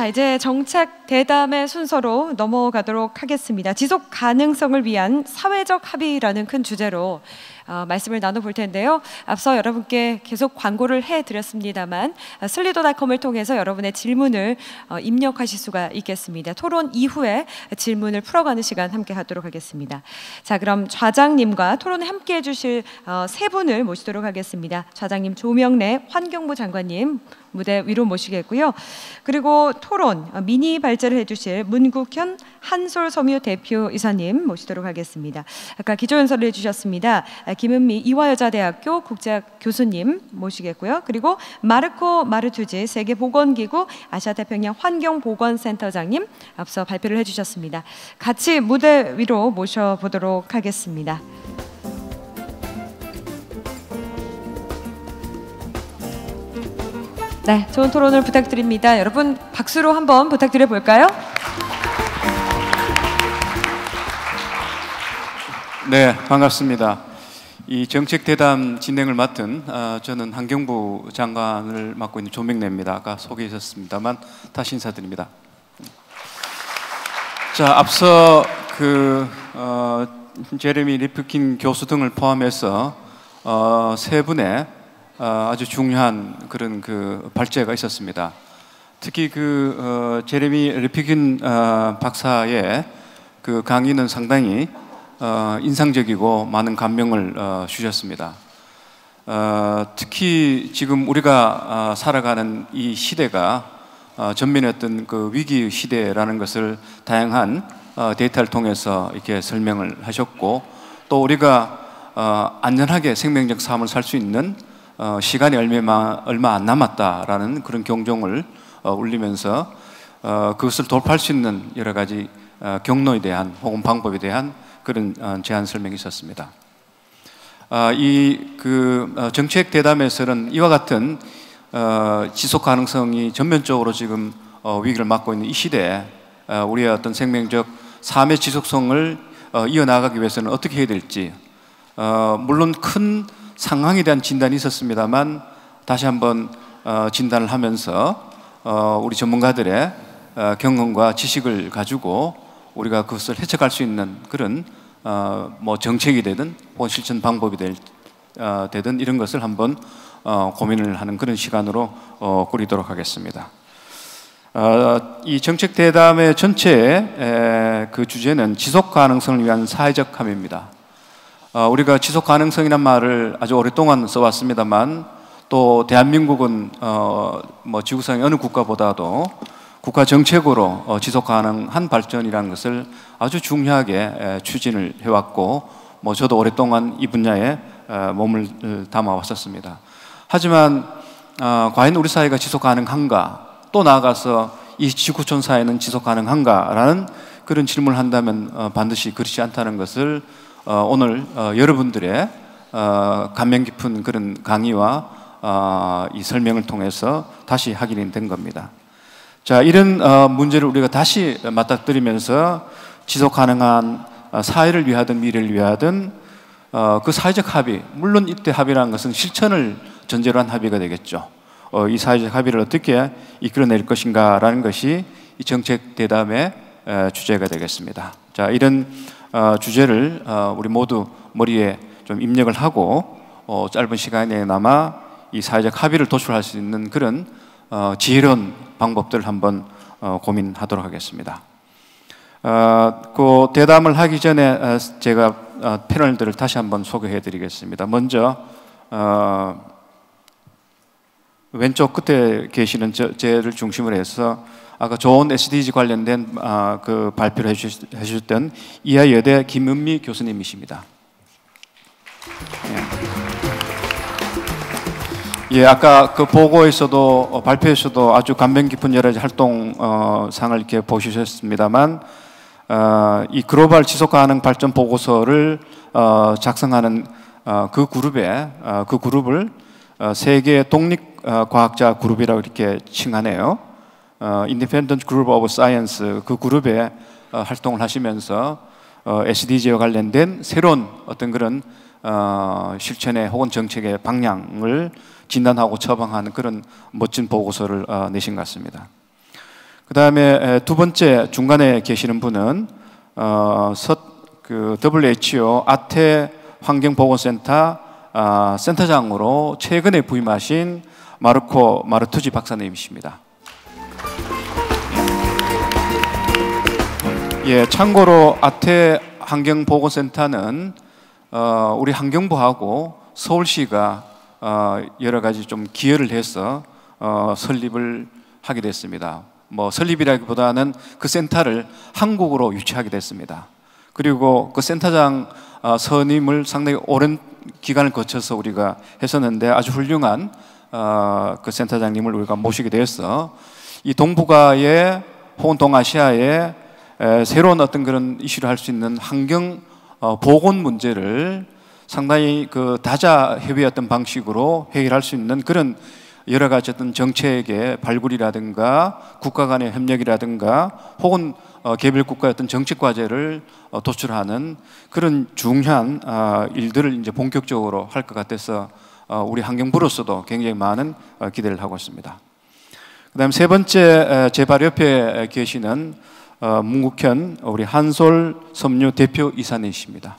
자, 이제 정책 대담의 순서로 넘어가도록 하겠습니다. 지속 가능성을 위한 사회적 합의라는 큰 주제로 말씀을 나눠볼 텐데요. 앞서 여러분께 계속 광고를 해드렸습니다만 슬리도닷컴을 통해서 여러분의 질문을 입력하실 수가 있겠습니다. 토론 이후에 질문을 풀어가는 시간 함께 하도록 하겠습니다. 자, 그럼 좌장님과 토론에 함께 해주실 세 분을 모시도록 하겠습니다. 좌장님 조명래 환경부 장관님 무대 위로 모시겠고요. 그리고 토론 미니 발제를 해주실 문국현 한솔섬유 대표이사님 모시도록 하겠습니다. 아까 기조연설을 해주셨습니다. 김은미 이화여자대학교 국제학 교수님 모시겠고요. 그리고 마르코 마르투지 세계보건기구 아시아태평양 환경보건센터장님 앞서 발표를 해주셨습니다. 같이 무대 위로 모셔보도록 하겠습니다. 네, 좋은 토론을 부탁드립니다. 여러분 박수로 한번 부탁드려 볼까요? 네, 반갑습니다. 이 정책 대담 진행을 맡은 저는 환경부 장관을 맡고 있는 조명래입니다. 아까 소개하셨습니다만 다시 인사드립니다. 자, 앞서 제레미 리프킨 교수 등을 포함해서 세 분의 아주 중요한 그런 발제가 있었습니다. 특히 제레미 리프킨 박사의 강의는 상당히 인상적이고 많은 감명을 주셨습니다. 특히 지금 우리가 살아가는 이 시대가 전면의 어떤 위기 시대라는 것을 다양한 데이터를 통해서 이렇게 설명을 하셨고, 또 우리가 안전하게 생명적 삶을 살 수 있는 시간이 얼마 안 남았다라는 그런 경종을 울리면서 그것을 돌파할 수 있는 여러 가지 경로에 대한 혹은 방법에 대한 그런 제안 설명이 있었습니다. 정책 대담에서는 이와 같은 지속 가능성이 전면적으로 지금 위기를 맞고 있는 이 시대에 우리의 어떤 생명적 삶의 지속성을 이어나가기 위해서는 어떻게 해야 될지, 물론 큰 상황에 대한 진단이 있었습니다만 다시 한번 진단을 하면서 우리 전문가들의 경험과 지식을 가지고 우리가 그것을 해석할 수 있는 그런 정책이 되든 혹은 실천 방법이 되든 이런 것을 한번 고민을 하는 그런 시간으로 꾸리도록 하겠습니다. 이 정책 대담의 전체의 그 주제는 지속 가능성을 위한 사회적 합의입니다. 우리가 지속 가능성이란 말을 아주 오랫동안 써왔습니다만, 또 대한민국은 지구상의 어느 국가보다도 국가 정책으로 지속 가능한 발전이라는 것을 아주 중요하게 추진을 해왔고, 저도 오랫동안 이 분야에 몸을 담아왔었습니다. 하지만 과연 우리 사회가 지속 가능한가, 또 나아가서 이 지구촌 사회는 지속 가능한가라는 그런 질문을 한다면 반드시 그렇지 않다는 것을 오늘 여러분들의 감명 깊은 그런 강의와 이 설명을 통해서 다시 확인이 된 겁니다. 자, 이런 문제를 우리가 다시 맞닥뜨리면서 지속 가능한 사회를 위하든 미래를 위하든 그 사회적 합의, 물론 이때 합의라는 것은 실천을 전제로 한 합의가 되겠죠. 이 사회적 합의를 어떻게 이끌어낼 것인가라는 것이 이 정책 대담의 주제가 되겠습니다. 자, 이런 주제를 우리 모두 머리에 좀 입력을 하고 짧은 시간에나마 이 사회적 합의를 도출할 수 있는 그런 지혜로운 방법들을 한번 고민하도록 하겠습니다. 그 대담을 하기 전에 제가 패널들을 다시 한번 소개해 드리겠습니다. 먼저 왼쪽 끝에 계시는 제를 중심으로 해서 아까 좋은 SDG 관련된 그 발표를 해주셨던 이하여대 김은미 교수님이십니다. 예, 아까 그 보고에서도 발표에서도 아주 감명 깊은 여러 가지 활동 상을 이렇게 보시셨습니다만, 이 글로벌 지속 가능 발전 보고서를 작성하는 그 그룹을 세계 독립 과학자 그룹이라고 이렇게 칭하네요. Independent Group of Science, 그 그룹에 활동을 하시면서 SDG와 관련된 새로운 어떤 그런 실천의 혹은 정책의 방향을 진단하고 처방하는 그런 멋진 보고서를 내신 것 같습니다. 그 다음에 두 번째 중간에 계시는 분은 WHO 아태 환경보건센터 센터장으로 최근에 부임하신 마르코 마르투지 박사님이십니다. 예, 참고로 아태 환경보건센터는 우리 환경부하고 서울시가 여러 가지 좀 기여를 해서 설립을 하게 됐습니다. 뭐 설립이라기보다는 그 센터를 한국으로 유치하게 됐습니다. 그리고 그 센터장 선임을 상당히 오랜 기간을 거쳐서 우리가 했었는데 아주 훌륭한 그 센터장님을 우리가 모시게 되어서 이 동북아의 혹은 동아시아의 새로운 어떤 그런 이슈를 할 수 있는 환경 보건 문제를 상당히 그 다자 협의의 어떤 방식으로 해결할 수 있는 그런 여러 가지 어떤 정책의 발굴이라든가 국가 간의 협력이라든가 혹은 개별 국가의 어떤 정책 과제를 도출하는 그런 중요한 일들을 이제 본격적으로 할 것 같아서 우리 환경부로서도 굉장히 많은 기대를 하고 있습니다. 그다음 세 번째 제 바로 옆에 계시는 문국현 우리 한솔 섬유 대표 이사님이십니다.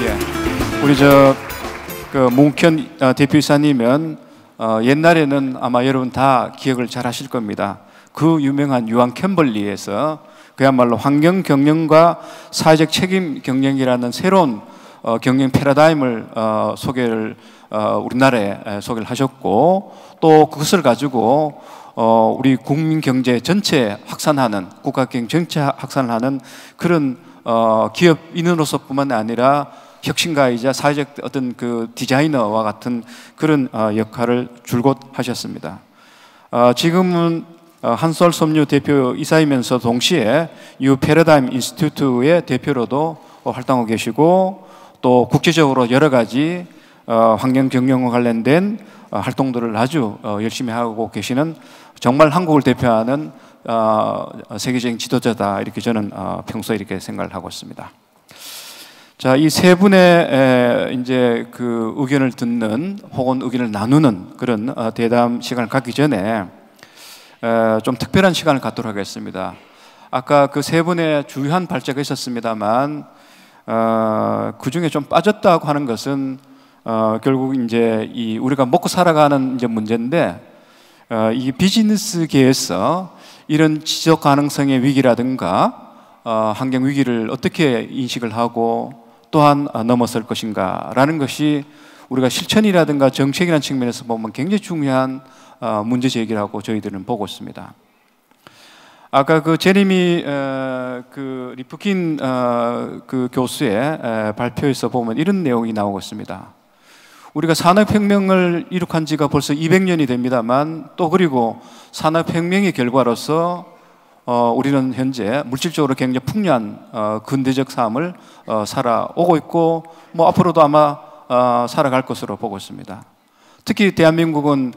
예, 우리 그 문국현 대표이사님은 옛날에는 아마 여러분 다 기억을 잘 하실 겁니다. 그 유명한 유황 캠벌리에서 그야말로 환경 경영과 사회적 책임 경영이라는 새로운 경영 패러다임을 소개를 우리나라에 소개를 하셨고 또 그것을 가지고 우리 국민 경제 전체 확산하는 국가 경영 전체 확산을 하는 그런 기업인으로서뿐만 아니라 혁신가이자 사회적 어떤 그 디자이너와 같은 그런 역할을 줄곧 하셨습니다. 지금은 한솔 섬유 대표 이사이면서 동시에 뉴 패러다임 인스티튜트의 대표로도 활동하고 계시고 또 국제적으로 여러 가지 환경 경영과 관련된 활동들을 아주 열심히 하고 계시는 정말 한국을 대표하는 세계적인 지도자다 이렇게 저는 평소에 이렇게 생각을 하고 있습니다. 자, 이 세 분의 이제 그 의견을 듣는 혹은 의견을 나누는 그런 대담 시간을 갖기 전에 좀 특별한 시간을 갖도록 하겠습니다. 아까 그 세 분의 주요한 발제가 있었습니다만 그 중에 좀 빠졌다고 하는 것은 결국 이제 이 우리가 먹고 살아가는 이제 문제인데 이 비즈니스계에서 이런 지적 가능성의 위기라든가 환경 위기를 어떻게 인식을 하고 또한 넘어설 것인가라는 것이 우리가 실천이라든가 정책이라는 측면에서 보면 굉장히 중요한 문제 제기라고 저희들은 보고 있습니다. 아까 그 제리미 그 리프킨 그 교수의 발표에서 보면 이런 내용이 나오고 있습니다. 우리가 산업혁명을 이룩한 지가 벌써 200년이 됩니다만 또 그리고 산업혁명의 결과로서 우리는 현재 물질적으로 굉장히 풍요한 근대적 삶을 살아오고 있고 뭐 앞으로도 아마 살아갈 것으로 보고 있습니다. 특히 대한민국은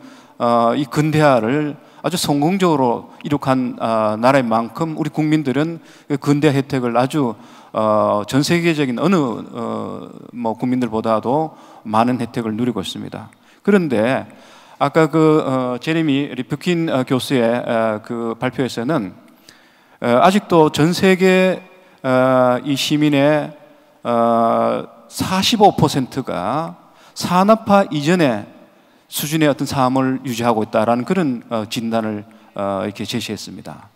이 근대화를 아주 성공적으로 이룩한 나라인 만큼 우리 국민들은 그 근대화 혜택을 아주 전 세계적인 어느 뭐 국민들보다도 많은 혜택을 누리고 있습니다. 그런데 아까 그 제레미 리프킨 교수의 그 발표에서는 아직도 전 세계 이 시민의 45%가 산업화 이전의 수준의 어떤 삶을 유지하고 있다라는 그런 진단을 이렇게 제시했습니다.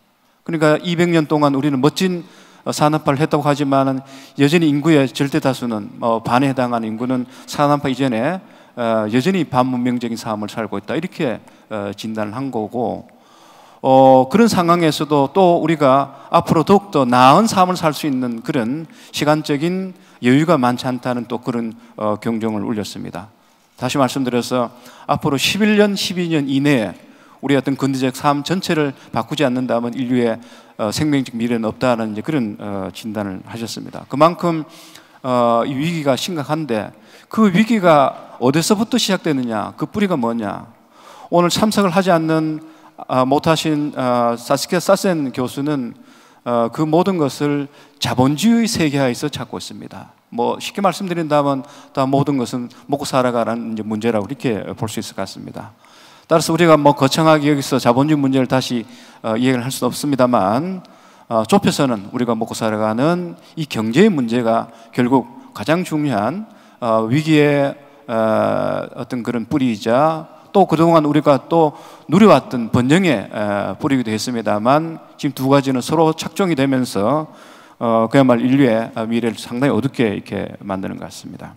그러니까 200년 동안 우리는 멋진 산업화를 했다고 하지만은 여전히 인구의 절대 다수는 반에 해당하는 인구는 산업화 이전에 여전히 반문명적인 삶을 살고 있다 이렇게 진단을 한 거고 그런 상황에서도 또 우리가 앞으로 더욱더 나은 삶을 살 수 있는 그런 시간적인 여유가 많지 않다는 또 그런 경종을 울렸습니다. 다시 말씀드려서 앞으로 11년, 12년 이내에 우리 어떤 근대적 삶 전체를 바꾸지 않는다면 인류의 생명적 미래는 없다는 이제 그런 진단을 하셨습니다. 그만큼 이 위기가 심각한데 그 위기가 어디서부터 시작되느냐, 그 뿌리가 뭐냐. 오늘 참석을 하지 않는 못하신 사스키아 사센 교수는 그 모든 것을 자본주의 세계화에서 찾고 있습니다. 뭐 쉽게 말씀드린다면 다 모든 것은 먹고 살아가는 이제 문제라고 이렇게 볼 수 있을 것 같습니다. 따라서 우리가 뭐 거창하게 여기서 자본주의 문제를 다시 이야기를 할 수는 없습니다만, 좁혀서는 우리가 먹고 살아가는 이 경제의 문제가 결국 가장 중요한 위기의 어떤 그런 뿌리이자, 또 그동안 우리가 또 누려왔던 번영의 뿌리기도 했습니다만, 지금 두 가지는 서로 착종이 되면서 그야말로 인류의 미래를 상당히 어둡게 이렇게 만드는 것 같습니다.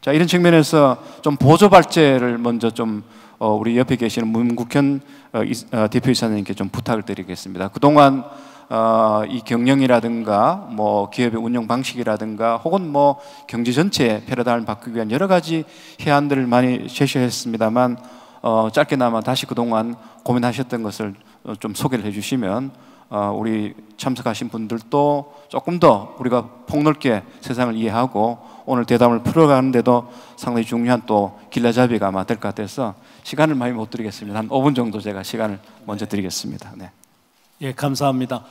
자, 이런 측면에서 좀 보조 발제를 먼저 좀 우리 옆에 계시는 문국현 대표이사님께 좀 부탁을 드리겠습니다. 그동안 이 경영이라든가 뭐 기업의 운영 방식이라든가 혹은 뭐 경제 전체의 패러다임을 바꾸기 위한 여러 가지 해안들을 많이 제시했습니다만, 짧게나마 다시 그동안 고민하셨던 것을 좀 소개를 해주시면 우리 참석하신 분들도 조금 더 우리가 폭넓게 세상을 이해하고 오늘 대담을 풀어가는데도 상당히 중요한 또 길라잡이가 아마 될 것 같아서 시간을 많이 못 드리겠습니다. 한 5분 정도 제가 시간을 먼저 드리겠습니다. 네. 예, 감사합니다.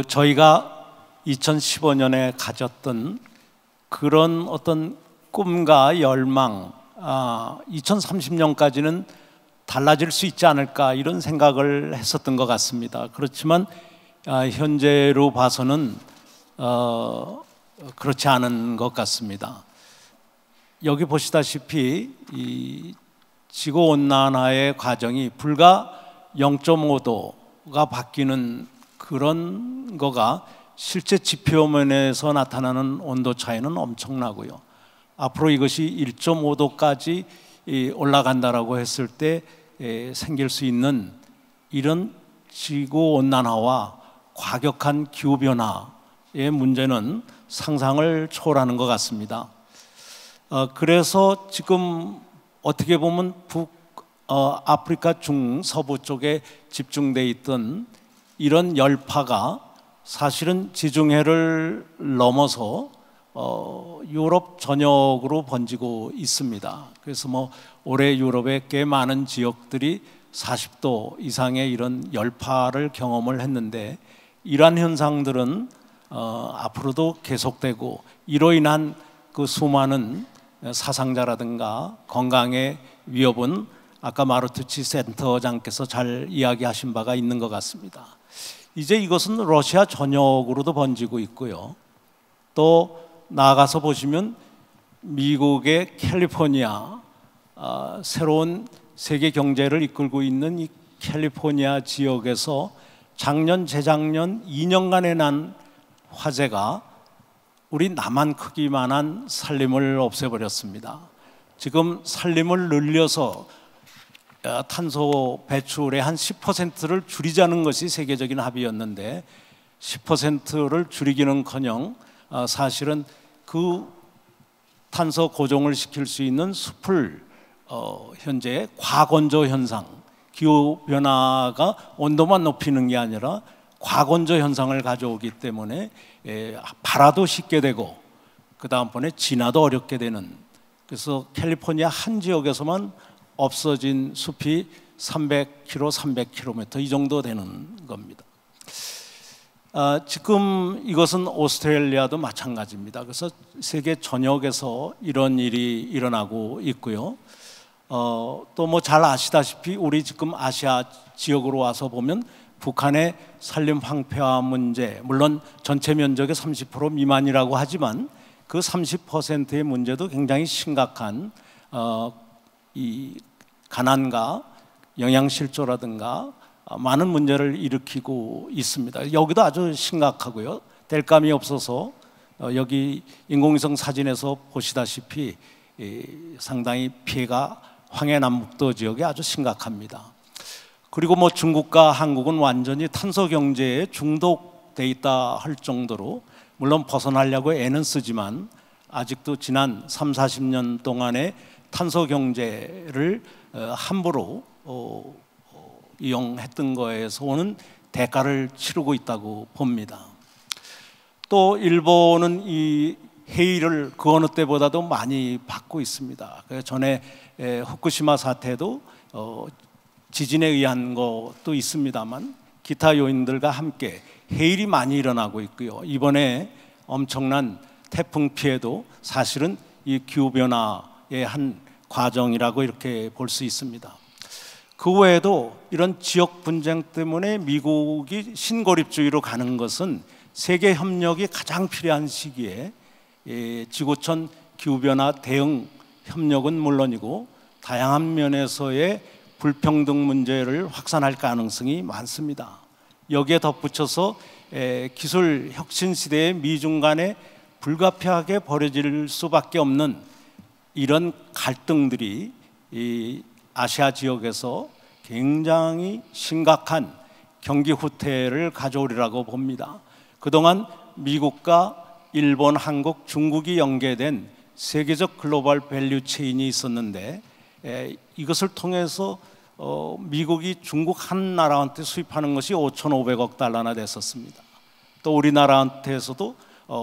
저희가 2015년에 가졌던 그런 어떤 꿈과 열망, 2030년까지는 달라질 수 있지 않을까 이런 생각을 했었던 것 같습니다. 그렇지만 현재로 봐서는 그렇지 않은 것 같습니다. 여기 보시다시피 이 지구온난화의 과정이 불과 0.5도가 바뀌는 그런 거가 실제 지표면에서 나타나는 온도 차이는 엄청나고요. 앞으로 이것이 1.5도까지 올라간다라고 했을 때 생길 수 있는 이런 지구온난화와 과격한 기후변화의 문제는 상상을 초월하는 것 같습니다. 그래서 지금 어떻게 보면 아프리카 중서부 쪽에 집중돼 있던 이런 열파가 사실은 지중해를 넘어서 유럽 전역으로 번지고 있습니다. 그래서 뭐 올해 유럽의 꽤 많은 지역들이 40도 이상의 이런 열파를 경험을 했는데, 이러한 현상들은 앞으로도 계속되고 이로 인한 그 수많은 사상자라든가 건강의 위협은 아까 마루투치 센터장께서 잘 이야기하신 바가 있는 것 같습니다. 이제 이것은 러시아 전역으로도 번지고 있고요. 또 나아가서 보시면 미국의 캘리포니아, 새로운 세계 경제를 이끌고 있는 이 캘리포니아 지역에서 작년, 재작년 2년간에 난 화재가 우리 남한 크기만한 산림을 없애버렸습니다. 지금 산림을 늘려서 탄소 배출의 한 10%를 줄이자는 것이 세계적인 합의였는데 10%를 줄이기는커녕 사실은 그 탄소 고정을 시킬 수 있는 숲을 현재 과건조 현상, 기후변화가 온도만 높이는 게 아니라 과건조 현상을 가져오기 때문에 발화도 쉽게 되고 그 다음번에 진화도 어렵게 되는, 그래서 캘리포니아 한 지역에서만 없어진 숲이 300km, 300km 이 정도 되는 겁니다. 지금 이것은 오스트레일리아도 마찬가지입니다. 그래서 세계 전역에서 이런 일이 일어나고 있고요. 또 뭐 잘 아시다시피 우리 지금 아시아 지역으로 와서 보면 북한의 산림 황폐화 문제, 물론 전체 면적의 30% 미만이라고 하지만 그 30%의 문제도 굉장히 심각한 이 가난과 영양실조라든가 많은 문제를 일으키고 있습니다. 여기도 아주 심각하고요. 땔감이 없어서 여기 인공위성 사진에서 보시다시피 상당히 피해가 황해남북도 지역에 아주 심각합니다. 그리고 뭐 중국과 한국은 완전히 탄소 경제에 중독돼 있다 할 정도로, 물론 벗어나려고 애는 쓰지만 아직도 지난 3, 40년 동안의 탄소 경제를 함부로 이용했던 거에서 오는 대가를 치르고 있다고 봅니다. 또 일본은 이 해일을 그 어느 때보다도 많이 받고 있습니다. 전에 후쿠시마 사태도 지진에 의한 것도 있습니다만 기타 요인들과 함께 해일이 많이 일어나고 있고요. 이번에 엄청난 태풍 피해도 사실은 이 기후 변화의 한 과정이라고 이렇게 볼 수 있습니다. 그 외에도 이런 지역 분쟁 때문에 미국이 신고립주의로 가는 것은 세계 협력이 가장 필요한 시기에 지구촌 기후변화 대응 협력은 물론이고 다양한 면에서의 불평등 문제를 확산할 가능성이 많습니다. 여기에 덧붙여서 기술 혁신 시대의 미중 간에 불가피하게 벌어질 수밖에 없는 이런 갈등들이 이 아시아 지역에서 굉장히 심각한 경기 후퇴를 가져오리라고 봅니다. 그동안 미국과 일본, 한국, 중국이 연계된 세계적 글로벌 밸류 체인이 있었는데 이것을 통해서 미국이 중국 한 나라한테 수입하는 것이 5,500억 달러나 됐었습니다. 또 우리나라한테서도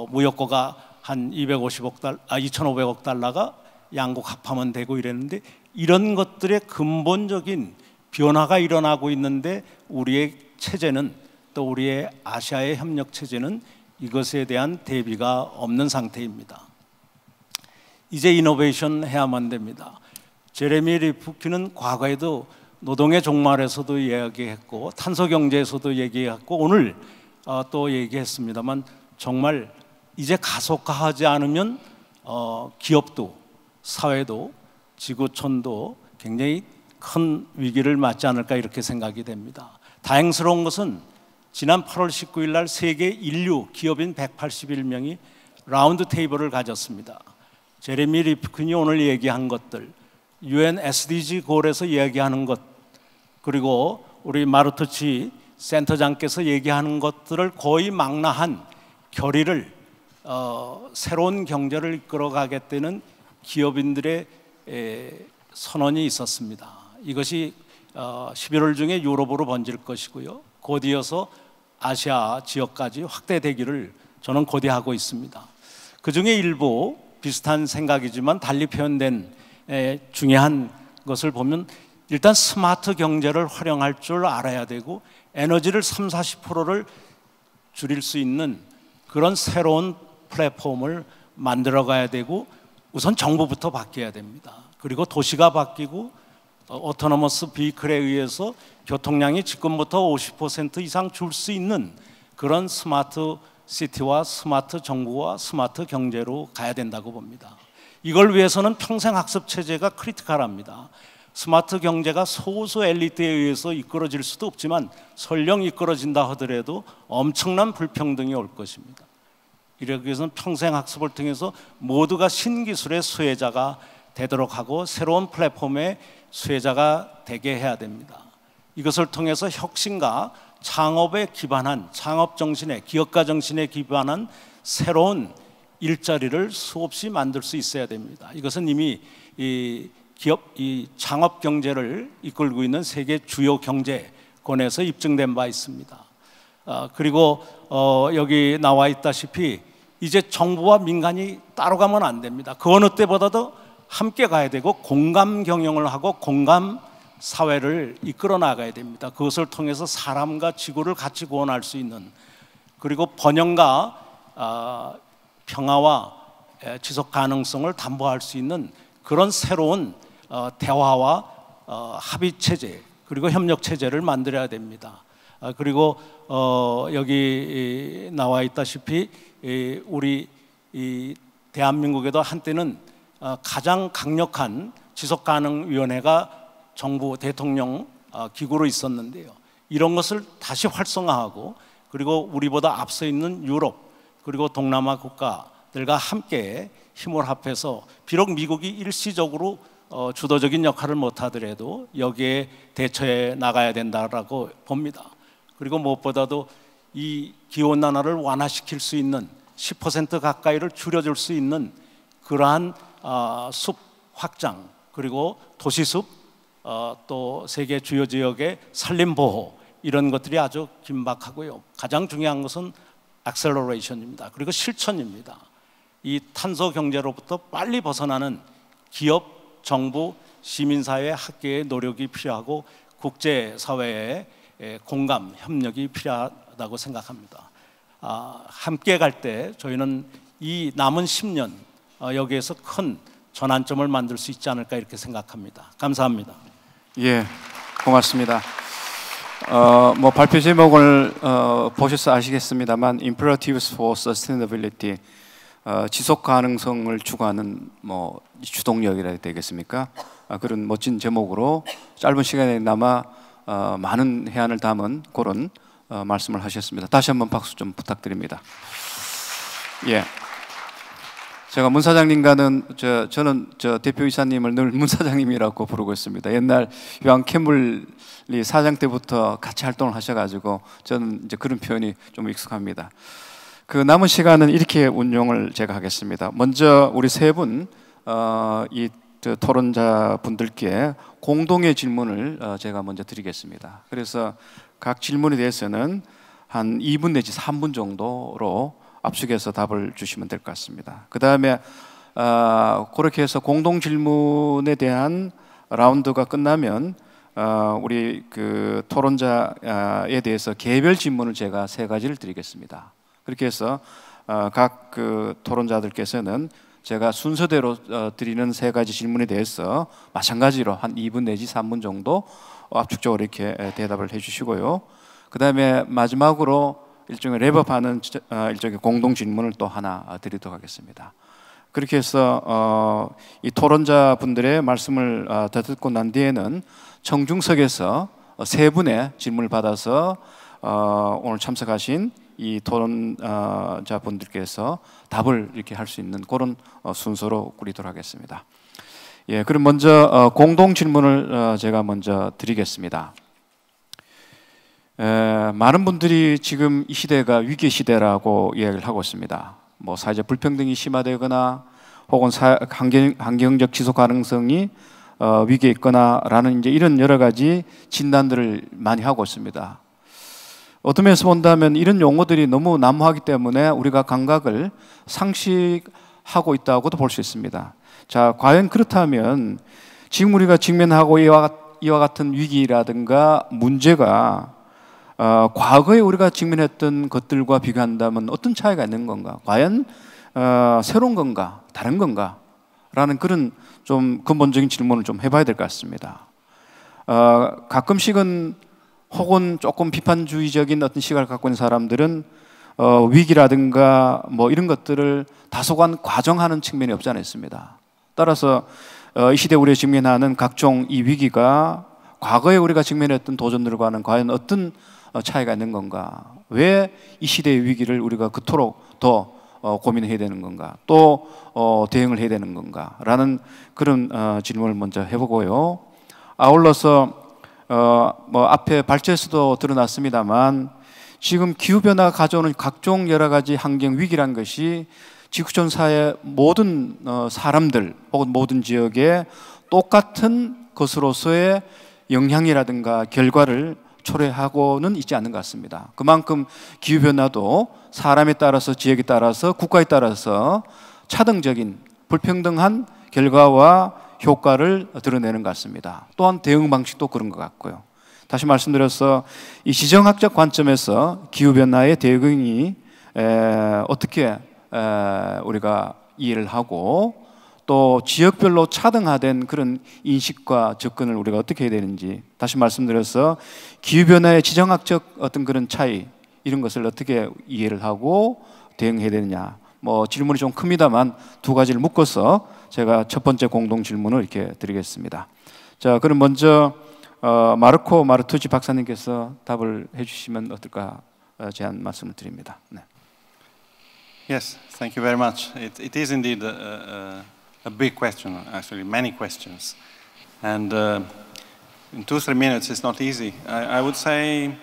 무역고가 한 2,500억 달러가 양국 합하면 되고 이랬는데 이런 것들의 근본적인 변화가 일어나고 있는데 우리의 체제는 또 우리의 아시아의 협력 체제는 이것에 대한 대비가 없는 상태입니다. 이제 이노베이션 해야만 됩니다. 제레미 리프킨은 과거에도 노동의 종말에서도 이야기했고 탄소경제에서도 얘기했고 오늘 또 얘기했습니다만 정말 이제 가속화하지 않으면 기업도 사회도 지구촌도 굉장히 큰 위기를 맞지 않을까 이렇게 생각이 됩니다. 다행스러운 것은 지난 8월 19일 날 세계 인류 기업인 181명이 라운드 테이블을 가졌습니다. 제레미 리프킨이 오늘 얘기한 것들, UN SDG 골에서 이야기하는 것, 그리고 우리 마르투치 센터장께서 얘기하는 것들을 거의 망라한 결의를 새로운 경제를 이끌어가겠다는 기업인들의 선언이 있었습니다. 이것이 11월 중에 유럽으로 번질 것이고요. 곧 이어서 아시아 지역까지 확대되기를 저는 고대하고 있습니다. 그 중에 일부 비슷한 생각이지만 달리 표현된 중요한 것을 보면 일단 스마트 경제를 활용할 줄 알아야 되고 에너지를 30-40%를 줄일 수 있는 그런 새로운 플랫폼을 만들어 가야 되고 우선 정부부터 바뀌어야 됩니다. 그리고 도시가 바뀌고 오토노머스 비클에 의해서 교통량이 지금부터 50% 이상 줄 수 있는 그런 스마트 시티와 스마트 정부와 스마트 경제로 가야 된다고 봅니다. 이걸 위해서는 평생학습 체제가 크리티컬합니다. 스마트 경제가 소수 엘리트에 의해서 이끌어질 수도 없지만 설령 이끌어진다 하더라도 엄청난 불평등이 올 것입니다. 이러기 위해서는 평생학습을 통해서 모두가 신기술의 수혜자가 되도록 하고 새로운 플랫폼의 수혜자가 되게 해야 됩니다. 이것을 통해서 혁신과 창업에 기반한 창업정신에 기업가 정신에 기반한 새로운 일자리를 수없이 만들 수 있어야 됩니다. 이것은 이미 이 창업 경제를 이끌고 있는 세계 주요 경제권에서 입증된 바 있습니다. 그리고 여기 나와 있다시피 이제 정부와 민간이 따로 가면 안 됩니다. 그 어느 때보다도 함께 가야 되고 공감 경영을 하고 공감 사회를 이끌어 나가야 됩니다. 그것을 통해서 사람과 지구를 같이 구원할 수 있는 그리고 번영과 평화와 지속 가능성을 담보할 수 있는 그런 새로운 대화와 합의 체제 그리고 협력 체제를 만들어야 됩니다. 그리고 여기 나와 있다시피 우리 대한민국에도 한때는 가장 강력한 지속가능위원회가 정부 대통령 기구로 있었는데요. 이런 것을 다시 활성화하고 그리고 우리보다 앞서 있는 유럽 그리고 동남아 국가들과 함께 힘을 합해서 비록 미국이 일시적으로 주도적인 역할을 못하더라도 여기에 대처해 나가야 된다라고 봅니다. 그리고 무엇보다도 이 기온난화를 완화시킬 수 있는 10% 가까이를 줄여줄 수 있는 그러한 숲 확장 그리고 도시숲 또 세계 주요 지역의 산림보호 이런 것들이 아주 긴박하고요. 가장 중요한 것은 액셀러레이션입니다. 그리고 실천입니다. 이 탄소 경제로부터 빨리 벗어나는 기업, 정부, 시민사회, 학계의 노력이 필요하고 국제사회의 공감, 협력이 필요하다고 생각합니다. 함께 갈 때 저희는 이 남은 10년 여기에서 큰 전환점을 만들 수 있지 않을까 이렇게 생각합니다. 감사합니다. 예, 고맙습니다. 뭐 발표 제목을 보셔서 아시겠습니다만 Imperatives for Sustainability, 지속 가능성을 추구하는 뭐 주동력이라 해야 되겠습니까? 그런 멋진 제목으로 짧은 시간에나마 많은 해안을 담은 그런 말씀을 하셨습니다. 다시 한번 박수 좀 부탁드립니다. 예. 제가 문 사장님과는 저는 대표이사님을 늘 문 사장님이라고 부르고 있습니다. 옛날 요한 캠블리 사장 때부터 같이 활동을 하셔가지고 저는 이제 그런 표현이 좀 익숙합니다. 그 남은 시간은 이렇게 운용을 제가 하겠습니다. 먼저 우리 세 분 이 토론자 분들께 공동의 질문을 제가 먼저 드리겠습니다. 그래서 각 질문에 대해서는 한 2분 내지 3분 정도로 압축해서 답을 주시면 될 것 같습니다. 그 다음에 그렇게 해서 공동 질문에 대한 라운드가 끝나면 우리 그 토론자에 대해서 개별 질문을 제가 3가지를 드리겠습니다. 그렇게 해서 각 그 토론자들께서는 제가 순서대로 드리는 3가지 질문에 대해서 마찬가지로 한 2분 내지 3분 정도 압축적으로 이렇게 대답을 해주시고요. 그 다음에 마지막으로 일종의 랩업하는 일종의 공동 질문을 또 하나 드리도록 하겠습니다. 그렇게 해서 이 토론자 분들의 말씀을 다 듣고 난 뒤에는 청중석에서 3분의 질문을 받아서 오늘 참석하신 이 토론자 분들께서 답을 이렇게 할 수 있는 그런 순서로 꾸리도록 하겠습니다. 예, 그럼 먼저 공동 질문을 제가 먼저 드리겠습니다. 많은 분들이 지금 이 시대가 위기 시대라고 이야기를 하고 있습니다. 뭐 사회적 불평등이 심화되거나 혹은 환경적 지속 가능성이 위기에 있거나라는 이제 이런 여러 가지 진단들을 많이 하고 있습니다. 어떤 면에서 본다면 이런 용어들이 너무 난무하기 때문에 우리가 감각을 상실하고 있다고도 볼 수 있습니다. 자, 과연 그렇다면 지금 우리가 직면하고 이와 같은 위기라든가 문제가 과거에 우리가 직면했던 것들과 비교한다면 어떤 차이가 있는 건가? 과연 새로운 건가? 다른 건가? 라는 그런 좀 근본적인 질문을 좀 해봐야 될 것 같습니다. 가끔씩은 혹은 조금 비판주의적인 어떤 시각을 갖고 있는 사람들은 위기라든가 뭐 이런 것들을 다소간 과정하는 측면이 없지 않아 있습니다. 따라서 이 시대 우리가 직면하는 각종 이 위기가 과거에 우리가 직면했던 도전들과는 과연 어떤 차이가 있는 건가? 왜 이 시대의 위기를 우리가 그토록 더 고민해야 되는 건가? 또 대응을 해야 되는 건가? 라는 그런 질문을 먼저 해보고요. 아울러서 뭐 앞에 발제에서도 드러났습니다만 지금 기후변화가 가져오는 각종 여러 가지 환경 위기란 것이 지구촌사의 모든 사람들 혹은 모든 지역에 똑같은 것으로서의 영향이라든가 결과를 초래하고는 있지 않는 것 같습니다. 그만큼 기후변화도 사람에 따라서 지역에 따라서 국가에 따라서 차등적인 불평등한 결과와 효과를 드러내는 것 같습니다. 또한 대응 방식도 그런 것 같고요. 다시 말씀드려서 이 지정학적 관점에서 기후변화의 대응이 어떻게 우리가 이해를 하고 또 지역별로 차등화된 그런 인식과 접근을 우리가 어떻게 해야 되는지 다시 말씀드려서 기후변화의 지정학적 어떤 그런 차이 이런 것을 어떻게 이해를 하고 대응해야 되느냐 뭐 질문이 좀 큽니다만 2가지를 묶어서 제가 첫 번째 공동 질문을 이렇게 드리겠습니다. 자, 그럼 먼저 마르코 마르투지 박사님께서 답을 해주시면 어떨까 제안 말씀을 드립니다. 네. Yes, thank you very much. It is indeed a big question, actually many questions, and in 2-3 minutes it's not easy. I would say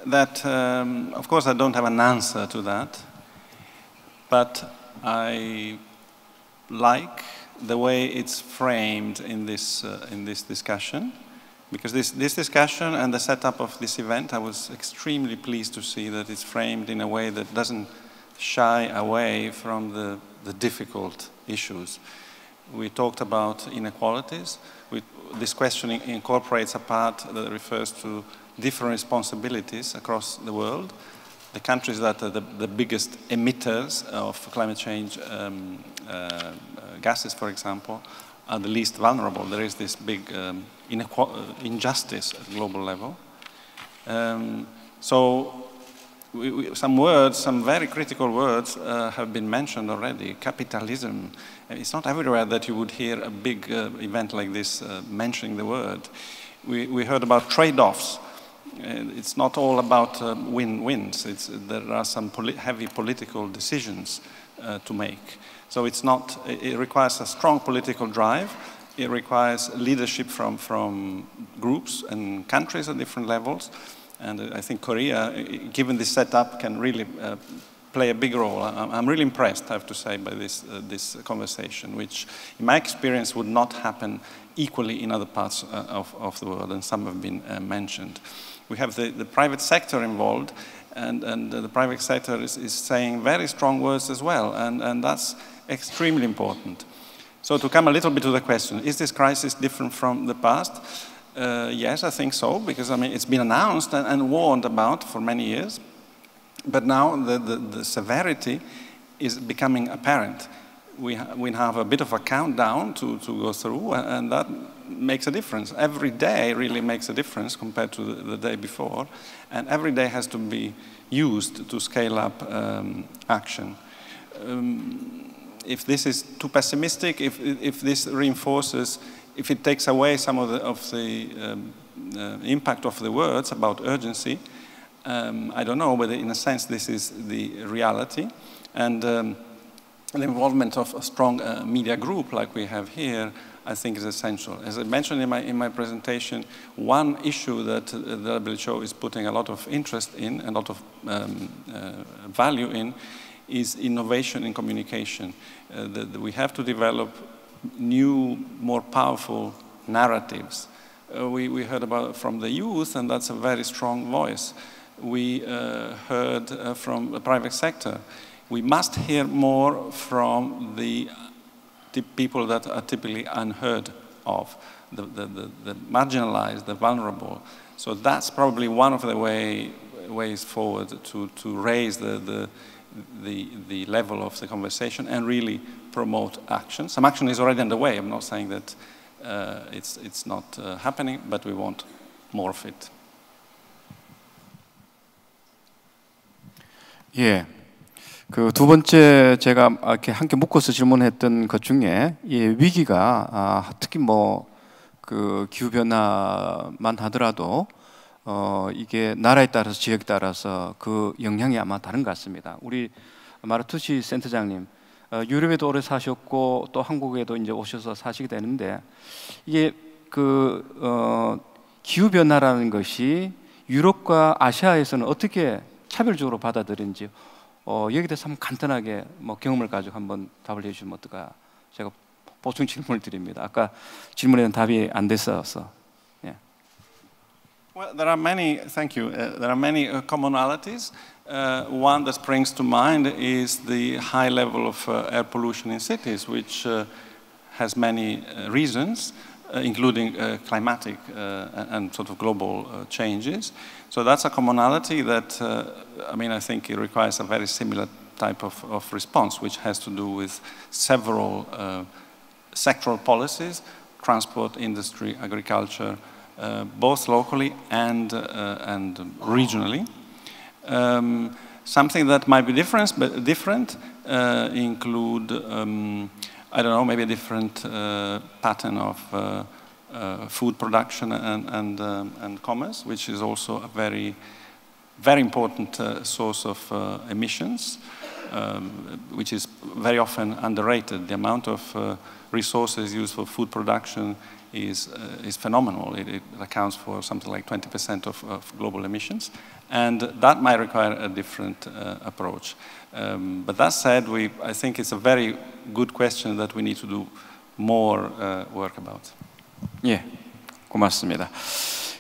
that of course I don't have an answer to that, but I like the way it's framed in this discussion, because this discussion and the setup of this event, I was extremely pleased to see that it's framed in a way that doesn't shy away from the difficult issues. We talked about inequalities. This question incorporates a part that refers to different responsibilities across the world. the countries that are the biggest emitters of climate change gases, for example, are the least vulnerable. There is this big injustice at global level. So some words, some very critical words have been mentioned already. Capitalism. It's not everywhere that you would hear a big event like this mentioning the word. We heard about trade-offs. It's not all about win-wins. There are some heavy political decisions to make. So it requires a strong political drive. It requires leadership from groups and countries at different levels. And I think Korea, given this setup, can really play a big role. I'm really impressed, I have to say, by this conversation, which in my experience would not happen equally in other parts of the world, and some have been mentioned. We have the private sector involved, and the private sector is saying very strong words as well, and that's extremely important. So to come a little bit to the question, is this crisis different from the past? Yes, I think so, because I mean it's been announced and warned about for many years, but now the severity is becoming apparent. We have a bit of a countdown to go through, and that makes a difference. Every day really makes a difference compared to the day before, and every day has to be used to scale up action. If this is too pessimistic, if this reinforces, if it takes away some of the impact of the words about urgency, I don't know, but in a sense this is the reality. And the involvement of a strong media group like we have here, I think is essential. As I mentioned in my presentation, one issue that the WHO is putting a lot of interest in, a lot of value in, is innovation in communication. We have to develop new, more powerful narratives. We heard about from the youth, and that's a very strong voice. We heard from the private sector. We must hear more from the people that are typically unheard of, the marginalized, the vulnerable. So that's probably one of the ways forward to raise the level of the conversation and really promote action. Some action is already underway. I'm not saying that it's not happening, but we want more of it. 예, 그 두 번째 제가 이렇게 함께 묶어서 질문했던 것 중에 이 위기가 특히 뭐 그 기후 변화만 하더라도 이게 나라에 따라서 지역에 따라서 그 영향이 아마 다른 것 같습니다. 우리 마르투시 센터장님, 유럽에도 오래 사셨고 또 한국에도 이제 오셔서 사시게 되는데 이게 그 기후 변화라는 것이 유럽과 아시아에서는 어떻게 차별적으로 받아들인지 여기에 대해서 한번 간단하게 뭐 경험을 가지고 한번 답을 해주시면 어떨까? 제가 보충 질문을 드립니다. 아까 질문에는 답이 안 됐어서. Well, there are many, thank you, there are many commonalities. One that springs to mind is the high level of air pollution in cities, which has many reasons, including climatic and sort of global changes. So that's a commonality that, I mean, I think it requires a very similar type of response, which has to do with several sectoral policies, transport, industry, agriculture, both locally and regionally. Something that might be different include, I don't know, maybe a different pattern of food production and commerce, which is also a very, very important source of emissions, which is very often underrated. The amount of resources used for food production is phenomenal. It accounts for something like 20% of global emissions, and that might require a different approach. But that said, I think it's a very good question that we need to do more work about. 예, 고맙습니다.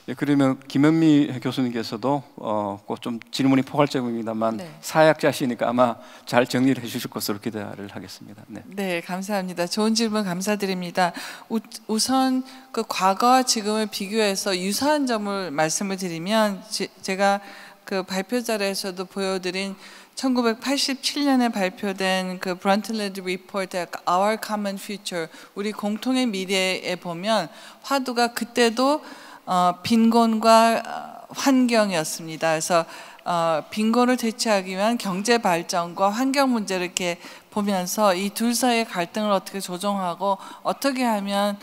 예, 그러면 김현미 교수님께서도 꼭 좀 질문이 포괄적입니다만 네. 사회학자시니까 아마 잘 정리를 해주실 것으로 기대를 하겠습니다. 네. 네, 감사합니다. 좋은 질문 감사드립니다. 우선 그 과거와 지금을 비교해서 유사한 점을 말씀을 드리면 제가 그 발표 자료에서도 보여드린 1987년에 발표된 그 브런틀랜드 리포트 Our Common Future, 우리 공통의 미래에 보면 화두가 그때도 빈곤과 환경이었습니다. 그래서 빈곤을 대체하기 위한 경제 발전과 환경 문제를 이렇게 보면서 이 둘 사이의 갈등을 어떻게 조정하고 어떻게 하면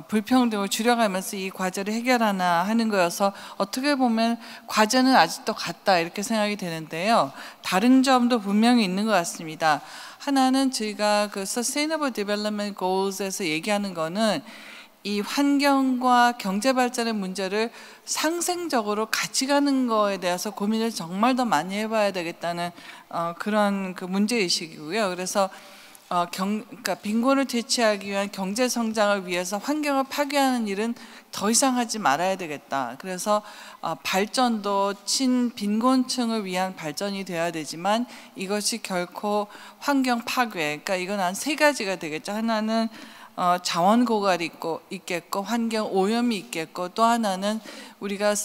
불평등을 줄여가면서 이 과제를 해결하나 하는 거여서 어떻게 보면 과제는 아직도 같다 이렇게 생각이 되는데요. 다른 점도 분명히 있는 것 같습니다. 하나는 저희가 그 Sustainable Development Goals에서 얘기하는 거는 이 환경과 경제 발전의 문제를 상생적으로 같이 가는 거에 대해서 고민을 정말 더 많이 해봐야 되겠다는 그런 그 문제의식이고요. 그래서 그러니까 빈곤을 대체하기 위한 경제 성장을 위해서 환경을 파괴하는 일은 더 이상 하지 말아야 되겠다. 그래서 발전도 친빈곤층을 위한 발전이 되어야 되지만 이것이 결코 환경 파괴, 그러니까 이건 한 세 가지가 되겠죠. 하나는 자원 고갈이 있겠고 환경 오염이 있겠고, 또 하나는 우리가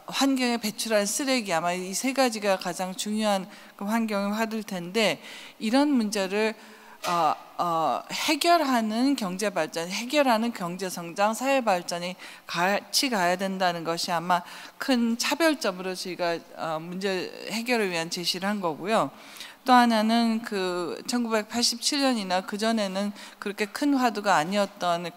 환경에 배출한 쓰레기, 아마 이 세 가지가 가장 중요한 그 환경의 화두일 텐데, 이런 문제를 해결하는 경제 발전, 해결하는 경제 성장, 사회 발전이 같이 가야 된다는 것이 아마 큰 차별점으로 저희가 문제 해결을 위한 제시를 한 거고요. 또 하나는 그 1987년이나 그 전에는 그렇게 큰 화두가 아니었던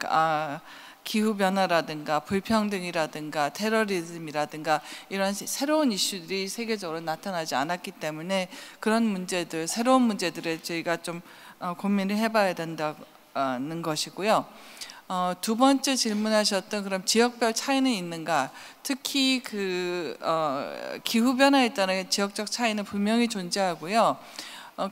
기후 변화라든가 불평등이라든가 테러리즘이라든가 이런 새로운 이슈들이 세계적으로 나타나지 않았기 때문에 그런 문제들, 새로운 문제들에 저희가 좀 고민을 해봐야 된다는 것이고요. 두 번째 질문하셨던 그럼 지역별 차이는 있는가? 특히 그 기후 변화에 따른 지역적 차이는 분명히 존재하고요.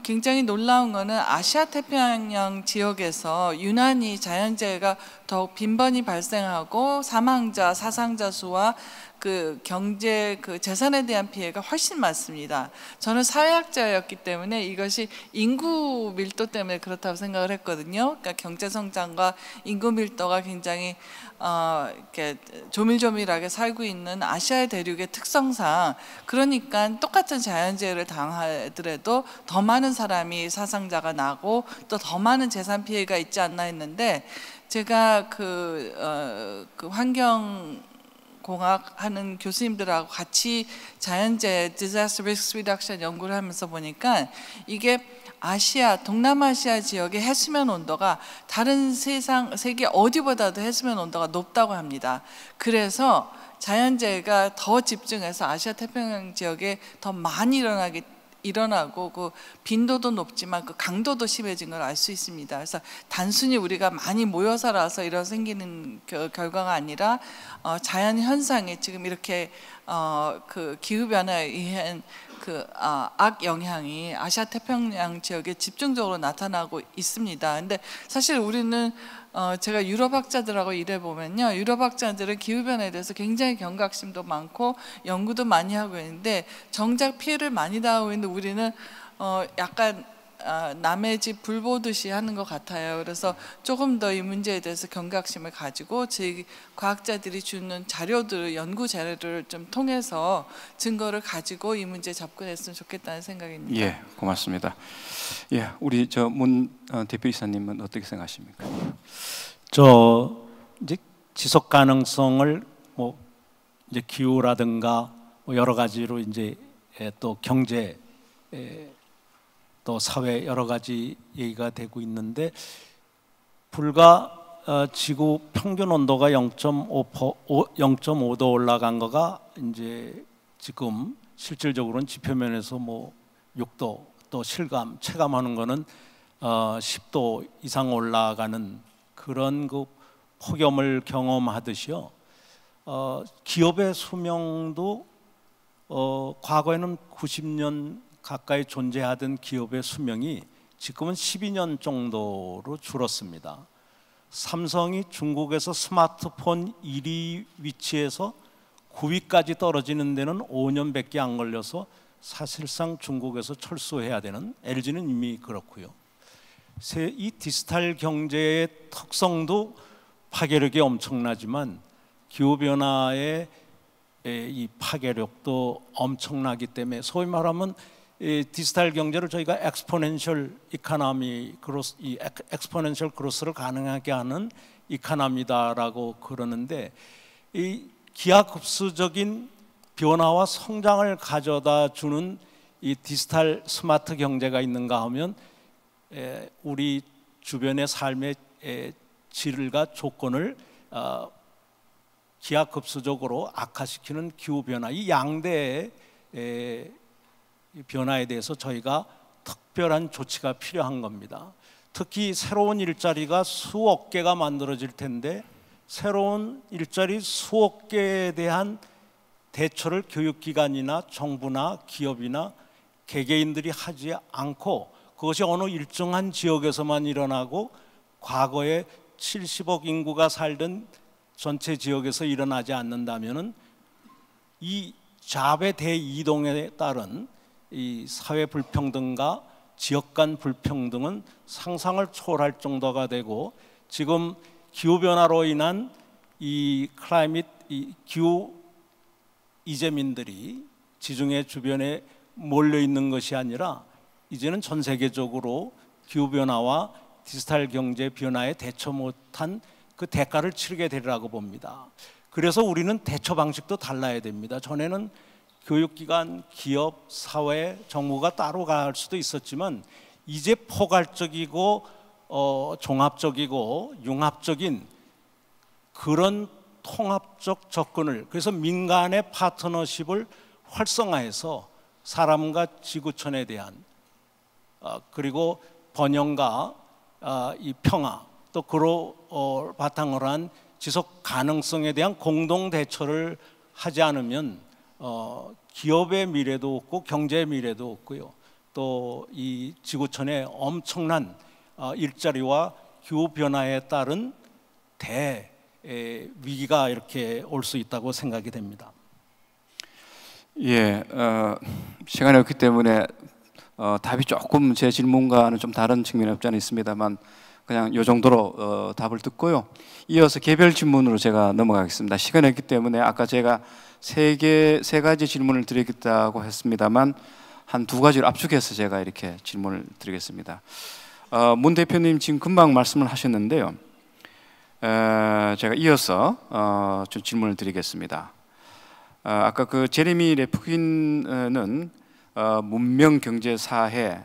굉장히 놀라운 거는 아시아 태평양 지역에서 유난히 자연재해가 더욱 빈번히 발생하고 사망자, 사상자 수와 그 경제, 그 재산에 대한 피해가 훨씬 많습니다. 저는 사회학자였기 때문에 이것이 인구 밀도 때문에 그렇다고 생각을 했거든요. 그러니까 경제 성장과 인구 밀도가 굉장히 이렇게 조밀조밀하게 살고 있는 아시아 대륙의 특성상, 그러니까 똑같은 자연재해를 당하더라도 더 많은 사람이 사상자가 나고 또 더 많은 재산 피해가 있지 않나 했는데, 제가 그 환경 공학 하는 교수님들하고 같이 자연재해 Disaster Risk Reduction 연구를 하면서 보니까 이게 아시아, 동남아시아 지역의 해수면 온도가 다른 세계 어디보다도 해수면 온도가 높다고 합니다. 그래서 자연재해가 더 집중해서 아시아 태평양 지역에 더 많이 일어나고 그 빈도도 높지만 그 강도도 심해진 걸 알 수 있습니다. 그래서 단순히 우리가 많이 모여 살아서 이런 생기는 결과가 아니라 자연 현상이 지금 이렇게 그 기후 변화에 의한 그 악영향이 아시아 태평양 지역에 집중적으로 나타나고 있습니다. 근데 사실 우리는 제가 유럽 학자들하고 일해 보면요, 유럽 학자들은 기후 변화에 대해서 굉장히 경각심도 많고 연구도 많이 하고 있는데 정작 피해를 많이 당하고 있는 우리는 약간 남의 집 불 보듯이 하는 것 같아요. 그래서 조금 더 이 문제에 대해서 경각심을 가지고 저희 과학자들이 주는 자료들, 연구 자료를 좀 통해서 증거를 가지고 이 문제에 접근했으면 좋겠다는 생각입니다. 예, 고맙습니다. 예, 우리 저 문 대표이사님은 어떻게 생각하십니까? 이제 지속 가능성을 뭐 이제 기후라든가 뭐 여러 가지로 이제 또 경제 또 사회 여러 가지 얘기가 되고 있는데, 불과 지구 평균 온도가 0.5도 올라간 거가 이제 지금 실질적으로는 지표면에서 뭐 6도, 또 실감, 체감하는 거는 10도 이상 올라가는 그런 그 폭염을 경험하듯이요. 기업의 수명도 과거에는 90년 가까이 존재하던 기업의 수명이 지금은 12년 정도로 줄었습니다. 삼성이 중국에서 스마트폰 1위 위치에서 9위까지 떨어지는 데는 5년밖에 안 걸려서 사실상 중국에서 철수해야 되는, LG는 이미 그렇고요. 이 디지털 경제의 특성도 파괴력이 엄청나지만 기후변화의 이 파괴력도 엄청나기 때문에 소위 말하면 디지털 경제를 저희가 엑스포넨셜 이코노미 그로스, 이 엑스포넨셜 그로스를 가능하게 하는 이코노미다라고 그러는데, 이 기하급수적인 변화와 성장을 가져다 주는 이 디지털 스마트 경제가 있는가 하면 우리 주변의 삶의 질과 조건을 기하급수적으로 악화시키는 기후변화, 이 양대의 변화에 대해서 저희가 특별한 조치가 필요한 겁니다. 특히 새로운 일자리가 수억 개가 만들어질 텐데, 새로운 일자리 수억 개에 대한 대처를 교육기관이나 정부나 기업이나 개개인들이 하지 않고, 그것이 어느 일정한 지역에서만 일어나고 과거에 70억 인구가 살던 전체 지역에서 일어나지 않는다면은 이 잡의 대이동에 따른 이 사회 불평등과 지역 간 불평등은 상상을 초월할 정도가 되고, 지금 기후 변화로 인한 이 클라이밋, 이 기후 이재민들이 지중해 주변에 몰려 있는 것이 아니라 이제는 전 세계적으로 기후 변화와 디지털 경제 변화에 대처 못한 그 대가를 치르게 되리라고 봅니다. 그래서 우리는 대처 방식도 달라야 됩니다. 전에는 교육기관, 기업, 사회, 정부가 따로 갈 수도 있었지만, 이제 포괄적이고 종합적이고 융합적인 그런 통합적 접근을, 그래서 민간의 파트너십을 활성화해서 사람과 지구촌에 대한 그리고 번영과 이 평화, 또 그로 바탕으로 한 지속 가능성에 대한 공동 대처를 하지 않으면 기업의 미래도 없고 경제의 미래도 없고요, 또 이 지구촌에 엄청난 일자리와 기후 변화에 따른 위기가 이렇게 올 수 있다고 생각이 됩니다. 예, 시간이 없기 때문에 답이 조금 제 질문과는 좀 다른 측면이 없지 않아 있습니다만, 그냥 이 정도로 답을 듣고요. 이어서 개별 질문으로 제가 넘어가겠습니다. 시간이 없기 때문에 아까 제가 세 가지 질문을 드리겠다고 했습니다만, 한 두 가지를 압축해서 제가 이렇게 질문을 드리겠습니다. 문 대표님 지금 금방 말씀을 하셨는데요. 제가 이어서 좀 질문을 드리겠습니다. 아까 그 제레미 레프킨은 문명, 경제, 사회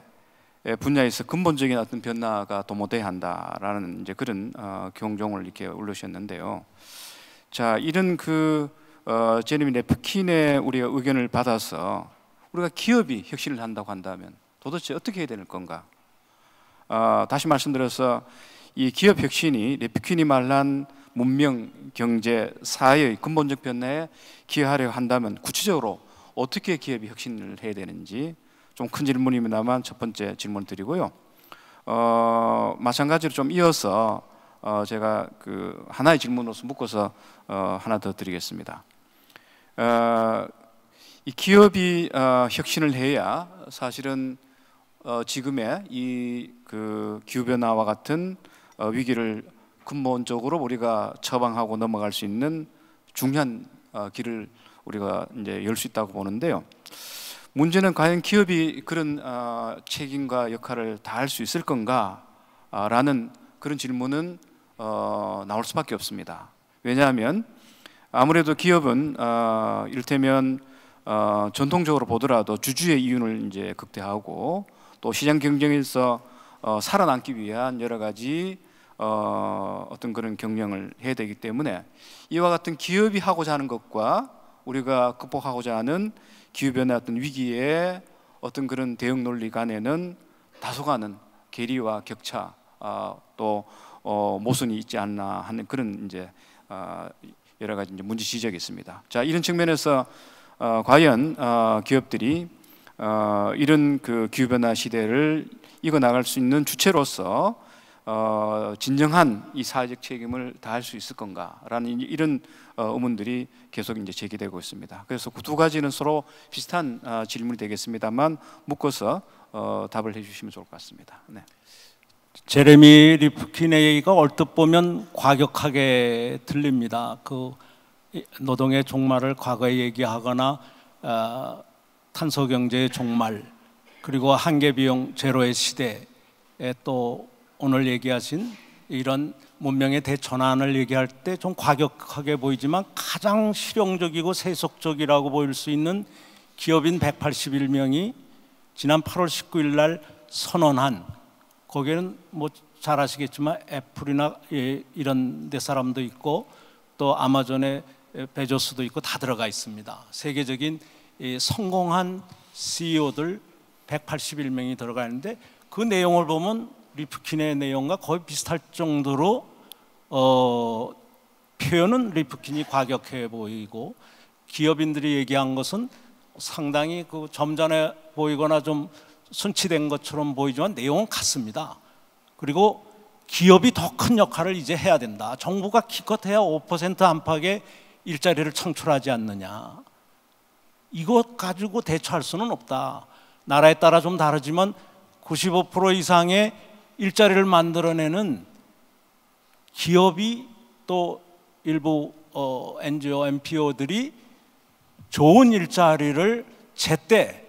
분야에서 근본적인 어떤 변화가 도모돼야 한다라는 이제 그런 경종을 이렇게 올리셨는데요. 자, 이런 그 제레미 레프킨의 우리가 의견을 받아서 우리가 기업이 혁신을 한다고 한다면 도대체 어떻게 해야 되는 건가? 다시 말씀드려서 이 기업 혁신이 레프킨이 말한 문명, 경제, 사회의 근본적 변화에 기여하려 한다면 구체적으로 어떻게 기업이 혁신을 해야 되는지 좀 큰 질문입니다만 첫 번째 질문 드리고요. 마찬가지로 좀 이어서 제가 그 하나의 질문으로서 묶어서 하나 더 드리겠습니다. 이 기업이 혁신을 해야 사실은 지금의 이 그 기후 변화와 같은 위기를 근본적으로 우리가 처방하고 넘어갈 수 있는 중요한 길을 우리가 이제 열 수 있다고 보는데요. 문제는 과연 기업이 그런 책임과 역할을 다할 수 있을 건가라는 그런 질문은 나올 수밖에 없습니다. 왜냐하면 아무래도 기업은 이를테면 전통적으로 보더라도 주주의 이윤을 이제 극대화하고 또 시장 경쟁에서 살아남기 위한 여러 가지 어떤 그런 경영을 해야 되기 때문에 이와 같은 기업이 하고자 하는 것과 우리가 극복하고자 하는 기후변화의 어떤 위기에 어떤 그런 대응 논리 간에는 다소간은 괴리와 격차 또 모순이 있지 않나 하는 그런 이제 여러 가지 이제 문제 지적이 있습니다. 자, 이런 측면에서 과연 기업들이 이런 그 기후변화 시대를 이겨 나갈 수 있는 주체로서 진정한 이 사회적 책임을 다할 수 있을 건가라는 이런 의문들이 계속 이제 제기되고 있습니다. 그래서 그 두 가지는 서로 비슷한 질문이 되겠습니다만 묶어서 답을 해주시면 좋을 것 같습니다. 네. 제레미 리프킨의 얘기가 얼뜻 보면 과격하게 들립니다. 그 노동의 종말을 과거에 얘기하거나 탄소 경제의 종말, 그리고 한계 비용 제로의 시대에 또 오늘 얘기하신 이런 문명의 대전환을 얘기할 때 좀 과격하게 보이지만 가장 실용적이고 세속적이라고 보일 수 있는 기업인 181명이 지난 8월 19일 날 선언한, 거기에는 뭐 잘 아시겠지만 애플이나 이런 데 사람도 있고 또 아마존의 베조스도 있고 다 들어가 있습니다. 세계적인 성공한 CEO들 181명이 들어가 있는데 그 내용을 보면 리프킨의 내용과 거의 비슷할 정도로 표현은 리프킨이 과격해 보이고 기업인들이 얘기한 것은 상당히 그 점잖아 보이거나 좀 순치된 것처럼 보이지만 내용은 같습니다. 그리고 기업이 더 큰 역할을 이제 해야 된다. 정부가 기껏해야 5% 안팎의 일자리를 창출하지 않느냐. 이것 가지고 대처할 수는 없다. 나라에 따라 좀 다르지만 95% 이상의 일자리를 만들어내는 기업이 또 일부 NGO, NPO들이 좋은 일자리를 제때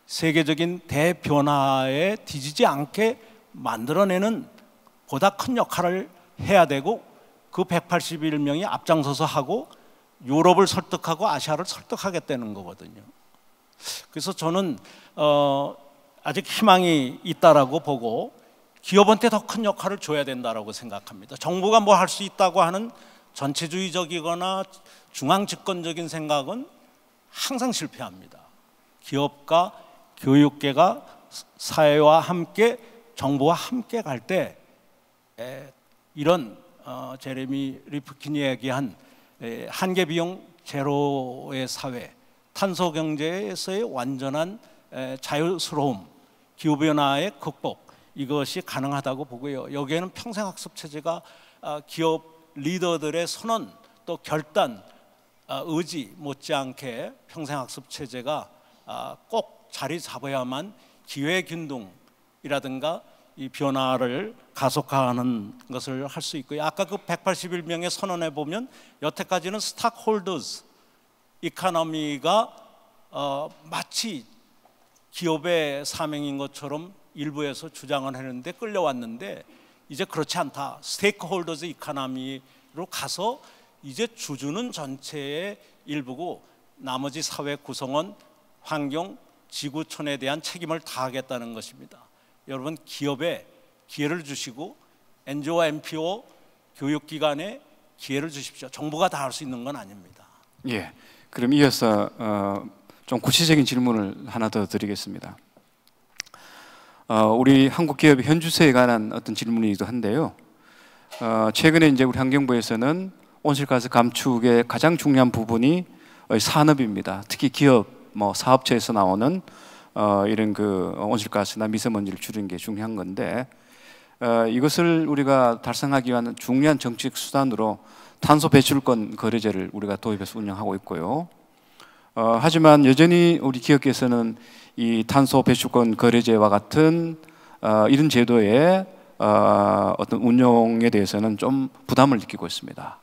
세계적인 대변화에 뒤지지 않게 만들어내는 보다 큰 역할을 해야 되고 그 181명이 앞장서서 하고 유럽을 설득하고 아시아를 설득하겠다는 거거든요. 그래서 저는 아직 희망이 있다라고 보고 기업한테 더 큰 역할을 줘야 된다라고 생각합니다. 정부가 뭐 할 수 있다고 하는 전체주의적이거나 중앙집권적인 생각은 항상 실패합니다. 기업과 교육계가 사회와 함께 정부와 함께 갈 때 이런 제레미 리프킨이 얘기한 한계 비용 제로의 사회, 탄소 경제에서의 완전한 자유스러움, 기후변화의 극복, 이것이 가능하다고 보고요. 여기에는 평생학습 체제가 기업 리더들의 선언 또 결단, 의지 못지않게 평생학습 체제가 꼭 자리 잡아야만 기회균등이라든가 이 변화를 가속화하는 것을 할 수 있고요. 아까 그 181명의 선언에 보면 여태까지는 스탁홀더스 이코노미가 마치 기업의 사명인 것처럼 일부에서 주장을 했는데 끌려왔는데 이제 그렇지 않다. 스테이크홀더스 이코노미로 가서 이제 주주는 전체의 일부고 나머지 사회 구성원, 환경, 지구촌에 대한 책임을 다하겠다는 것입니다. 여러분 기업에 기회를 주시고 NGO와 NPO, 교육기관에 기회를 주십시오. 정부가 다 할 수 있는 건 아닙니다. 예, 그럼 이어서 좀 구체적인 질문을 하나 더 드리겠습니다. 우리 한국 기업의 현주소에 관한 어떤 질문이기도 한데요. 최근에 이제 우리 환경부에서는 온실가스 감축의 가장 중요한 부분이 산업입니다. 특히 기업, 사업체에서 나오는 이런 그 온실가스나 미세먼지를 줄이는 게 중요한 건데 이것을 우리가 달성하기 위한 중요한 정책 수단으로 탄소 배출권 거래제를 우리가 도입해서 운영하고 있고요. 하지만 여전히 우리 기업계에서는 이 탄소 배출권 거래제와 같은 이런 제도의 어떤 운용에 대해서는 좀 부담을 느끼고 있습니다.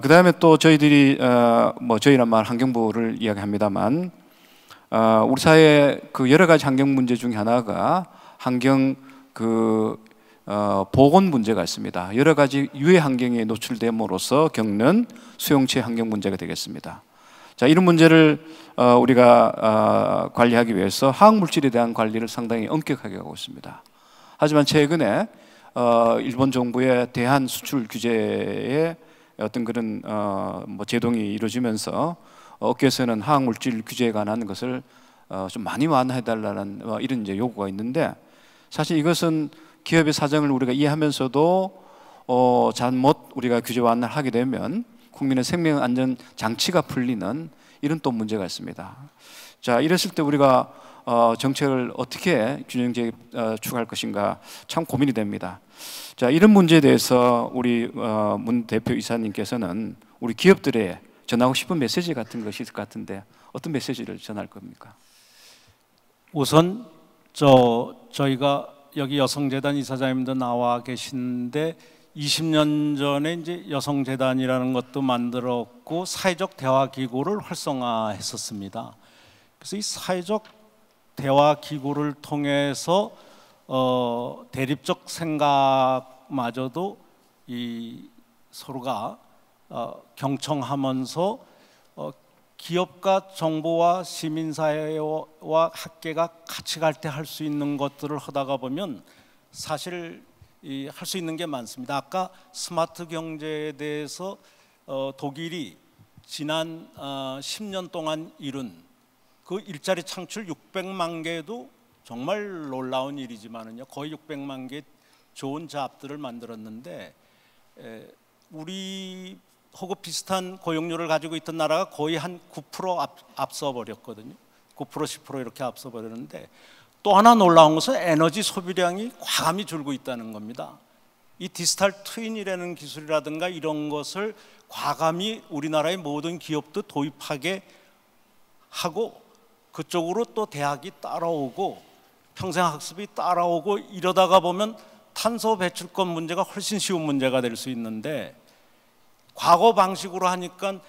그 다음에 또 저희들이 저희란 말 환경부를 이야기합니다만 우리 사회 그 여러 가지 환경 문제 중에 하나가 환경 보건 문제가 있습니다. 여러 가지 유해 환경에 노출됨으로써 겪는 수용체 환경 문제가 되겠습니다. 자, 이런 문제를 우리가 관리하기 위해서 화학 물질에 대한 관리를 상당히 엄격하게 하고 있습니다. 하지만 최근에 일본 정부의 대한 수출 규제에 어떤 그런 제동이 이루어지면서 업계에서는 화학 물질 규제에 관한 것을 좀 많이 완화해달라는 이런 이제 요구가 있는데 사실 이것은 기업의 사정을 우리가 이해하면서도 잘못 우리가 규제 완화를 하게 되면 국민의 생명 안전 장치가 풀리는 이런 또 문제가 있습니다. 자, 이랬을 때 우리가 정책을 어떻게 균형되게 추구할 것인가 참 고민이 됩니다. 자, 이런 문제에 대해서 우리 문 대표 이사님께서는 우리 기업들에 전하고 싶은 메시지 같은 것이 있을 것 같은데 어떤 메시지를 전할 겁니까? 우선 저희가 여기 여성재단 이사장님도 나와 계신데 20년 전에 이제 여성재단이라는 것도 만들었고 사회적 대화 기구를 활성화했었습니다. 그래서 이 사회적 대화 기구를 통해서 대립적 생각마저도 이 서로가 경청하면서 기업과 정보와 시민사회와 학계가 같이 갈 때 할 수 있는 것들을 하다가 보면 사실 할 수 있는 게 많습니다. 아까 스마트 경제에 대해서 독일이 지난 10년 동안 이룬 그 일자리 창출 600만 개도 정말 놀라운 일이지만은요, 거의 600만 개 좋은 잡들을 만들었는데 우리하고 비슷한 고용률을 가지고 있던 나라가 거의 한 9% 앞서 버렸거든요. 9% 10% 이렇게 앞서 버렸는데, 또 하나 놀라운 것은 에너지 소비량이 과감히 줄고 있다는 겁니다. 이 디지털 트윈이라는 기술이라든가 이런 것을 과감히 우리나라의 모든 기업도 도입하게 하고, 그쪽으로 또 대학이 따라오고 평생학습이 따라오고, 이러다가 보면 탄소 배출권 문제가 훨씬 쉬운 문제가 될 수 있는데, 과거 방식으로 하니까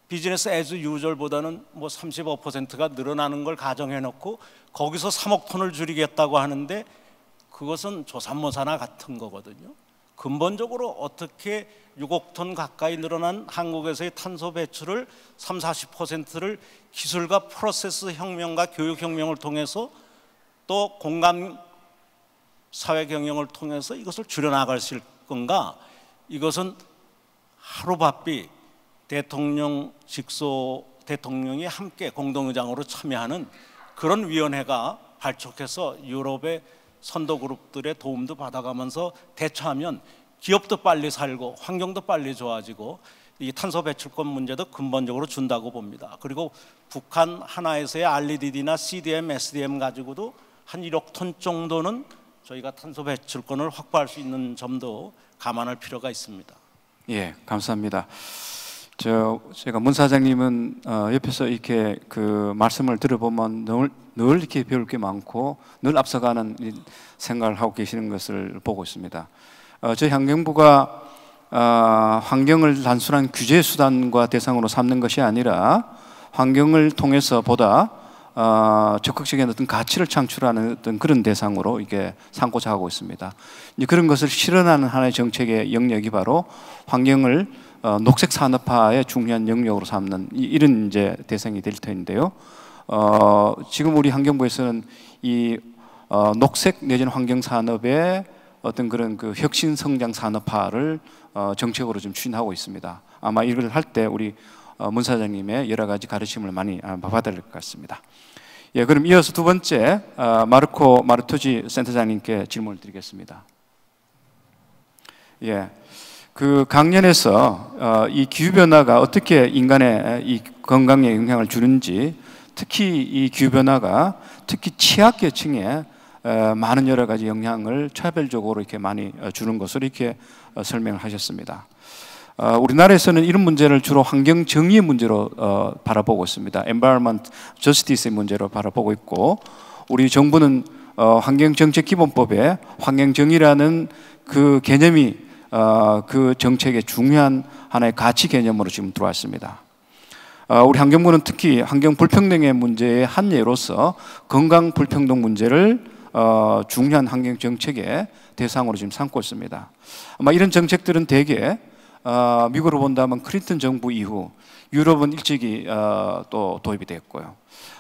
비즈니스 애즈 유저보다는 뭐 35%가 늘어나는 걸 가정해 놓고 거기서 3억 톤을 줄이겠다고 하는데, 그것은 조삼모사나 같은 거거든요. 근본적으로 어떻게 6억 톤 가까이 늘어난 한국에서의 탄소 배출을 30-40%를 기술과 프로세스 혁명과 교육 혁명을 통해서 또 공감 사회 경영을 통해서 이것을 줄여나갈 수 있을 건가? 이것은 하루바삐 대통령 직소 대통령이 함께 공동의장으로 참여하는 그런 위원회가 발족해서 유럽의 선도그룹들의 도움도 받아가면서 대처하면 기업도 빨리 살고 환경도 빨리 좋아지고 이 탄소 배출권 문제도 근본적으로 준다고 봅니다. 그리고 북한 하나에서의 REDD나 CDM, SDM 가지고도 한 1억 톤 정도는 저희가 탄소 배출권을 확보할 수 있는 점도 감안할 필요가 있습니다. 예, 감사합니다. 제가 문 사장님은 옆에서 이렇게 그 말씀을 들어보면 늘 이렇게 배울 게 많고 늘 앞서가는 생각을 하고 계시는 것을 보고 있습니다. 저희 환경부가 환경을 단순한 규제 수단과 대상으로 삼는 것이 아니라 환경을 통해서 보다 적극적인 어떤 가치를 창출하는 어떤 그런 대상으로 이게 삼고자 하고 있습니다. 이제 그런 것을 실현하는 하나의 정책의 영역이 바로 환경을 녹색 산업화의 중요한 영역으로 삼는 이런 이제 대상이 될 텐데요. 지금 우리 환경부에서는 이 녹색 내지는 환경 산업의 어떤 그런 그 혁신 성장 산업화를 정책으로 좀 추진하고 있습니다. 아마 이걸 할 때 우리 문 사장님의 여러 가지 가르침을 많이 받아야 될 것 같습니다. 예, 그럼 이어서 두 번째 마르코 마르투지 센터장님께 질문을 드리겠습니다. 예, 그 강연에서 이 기후 변화가 어떻게 인간의 이 건강에 영향을 주는지, 특히 이 기후 변화가 특히 취약계층에 많은 여러 가지 영향을 차별적으로 이렇게 많이 주는 것으로 이렇게 설명을 하셨습니다. 우리나라에서는 이런 문제를 주로 환경 정의의 문제로 바라보고 있습니다. Environment Justice의 문제로 바라보고 있고, 우리 정부는 환경정책기본법에 환경정의라는 그 개념이 그 정책의 중요한 하나의 가치 개념으로 지금 들어왔습니다. 우리 환경부는 특히 환경 불평등의 문제의 한 예로서 건강 불평등 문제를 중요한 환경 정책의 대상으로 지금 삼고 있습니다. 아마 이런 정책들은 대개 미국으로 본다면 클린턴 정부 이후 유럽은 일찍이 또 도입이 됐고요.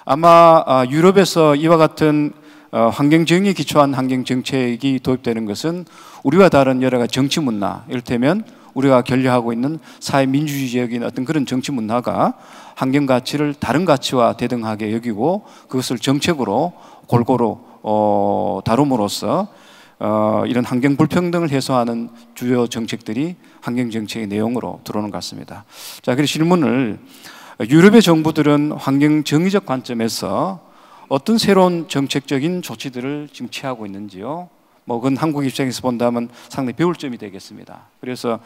아마 유럽에서 이와 같은 환경 정의에 기초한 환경 정책이 도입되는 것은 우리와 다른 여러 가지 정치 문화, 이를테면 우리가 견려하고 있는 사회 민주주의적인 어떤 그런 정치 문화가 환경 가치를 다른 가치와 대등하게 여기고 그것을 정책으로 골고루 다룸으로써 이런 환경 불평등을 해소하는 주요 정책들이 환경 정책의 내용으로 들어오는 것 같습니다. 자, 그래서 질문을, 유럽의 정부들은 환경 정의적 관점에서 어떤 새로운 정책적인 조치들을 지금 취하고 있는지요? 뭐 그건 한국 입장에서 본다면 상당히 배울 점이 되겠습니다. 그래서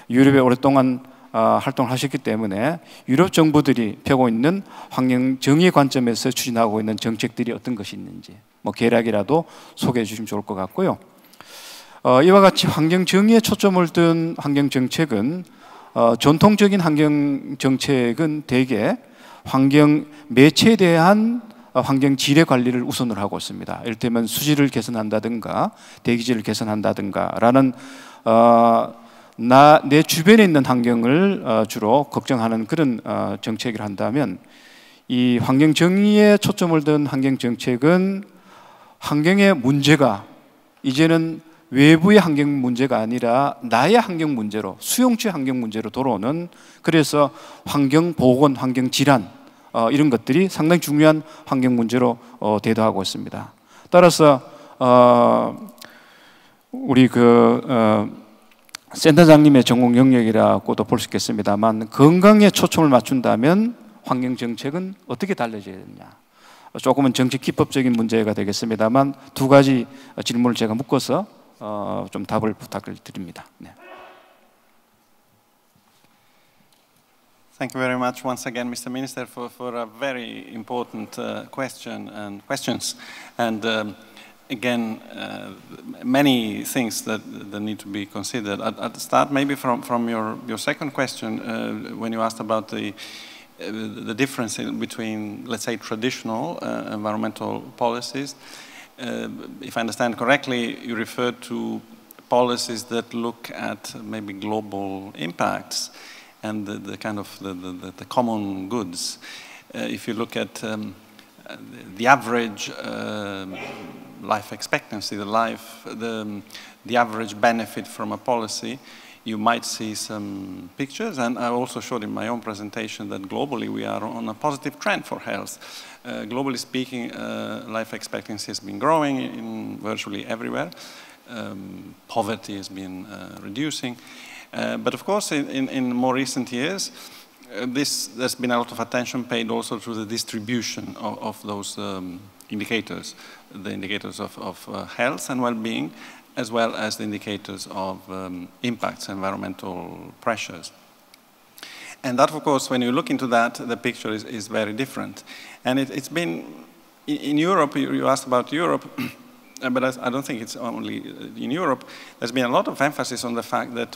유럽에 오랫동안 활동을 하셨기 때문에 유럽 정부들이 펴고 있는 환경 정의 관점에서 추진하고 있는 정책들이 어떤 것이 있는지 뭐 개략이라도 소개해 주시면 좋을 것 같고요. 이와 같이 환경 정의에 초점을 둔 환경 정책은 전통적인 환경 정책은 대개 환경 매체에 대한 환경 질의 관리를 우선으로 하고 있습니다. 이를테면 수질을 개선한다든가 대기질을 개선한다든가라는 내 주변에 있는 환경을 주로 걱정하는 그런 정책을 한다면, 이 환경 정의에 초점을 둔 환경 정책은 환경의 문제가 이제는 외부의 환경 문제가 아니라 나의 환경 문제로, 수용체 환경 문제로 돌아오는, 그래서 환경 보건, 환경 질환 이런 것들이 상당히 중요한 환경 문제로 대두하고 있습니다. 따라서 우리 센터장님의 전공 영역이라고도 볼 수 있겠습니다만, 건강에 초점을 맞춘다면 환경 정책은 어떻게 달라져야 되느냐, 조금은 정책 기법적인 문제가 되겠습니다만 두 가지 질문을 제가 묶어서 좀 답을 부탁을 드립니다. 네. Thank you very much once again, Mr. Minister, for a very important questions. And again, many things that need to be considered. I'd start maybe from your second question, when you asked about the difference between, let's say, traditional environmental policies. If I understand correctly, you referred to policies that look at maybe global impacts and the kind of the common goods. If you look at the average life expectancy, the average benefit from a policy, you might see some pictures, and I also showed in my own presentation that globally we are on a positive trend for health. Globally speaking, life expectancy has been growing in virtually everywhere. Poverty has been reducing. But of course, in more recent years, there's been a lot of attention paid also to the distribution of those indicators, the indicators of health and well-being, as well as the indicators of impacts, environmental pressures. And that, of course, when you look into that, the picture is very different. And it's been, in Europe, you asked about Europe, but I don't think it's only in Europe. There's been a lot of emphasis on the fact that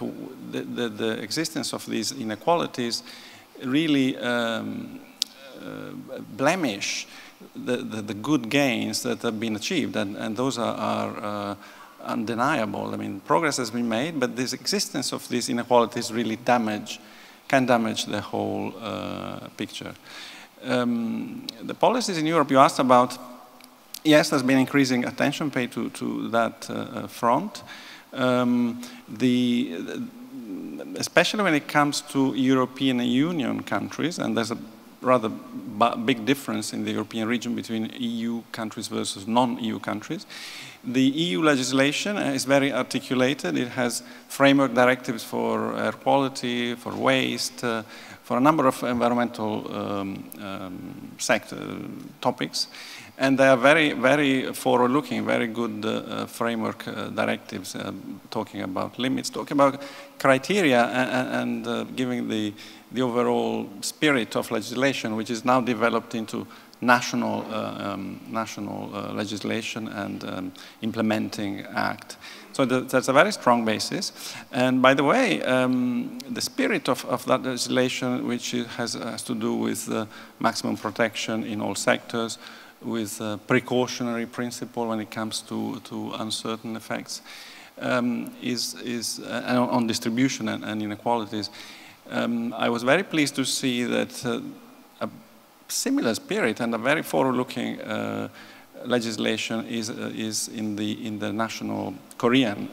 the existence of these inequalities really blemish the good gains that have been achieved, and those are undeniable. I mean, progress has been made, but this existence of these inequalities really can damage the whole picture. The policies in Europe you asked about, yes, there's been increasing attention paid to that front. Especially when it comes to European Union countries, and there's a rather big difference in the European region between EU countries versus non-EU countries. The EU legislation is very articulated. It has framework directives for air quality, for waste, for a number of environmental sector topics. And they are very, very forward-looking, very good framework directives, talking about limits, talking about criteria, and giving the overall spirit of legislation, which is now developed into national legislation and implementing act. So that's a very strong basis. And by the way, the spirit of that legislation, which has to do with maximum protection in all sectors, with a precautionary principle when it comes to uncertain effects, is on distribution and inequalities. I was very pleased to see that a similar spirit and a very forward-looking legislation is in the national Korean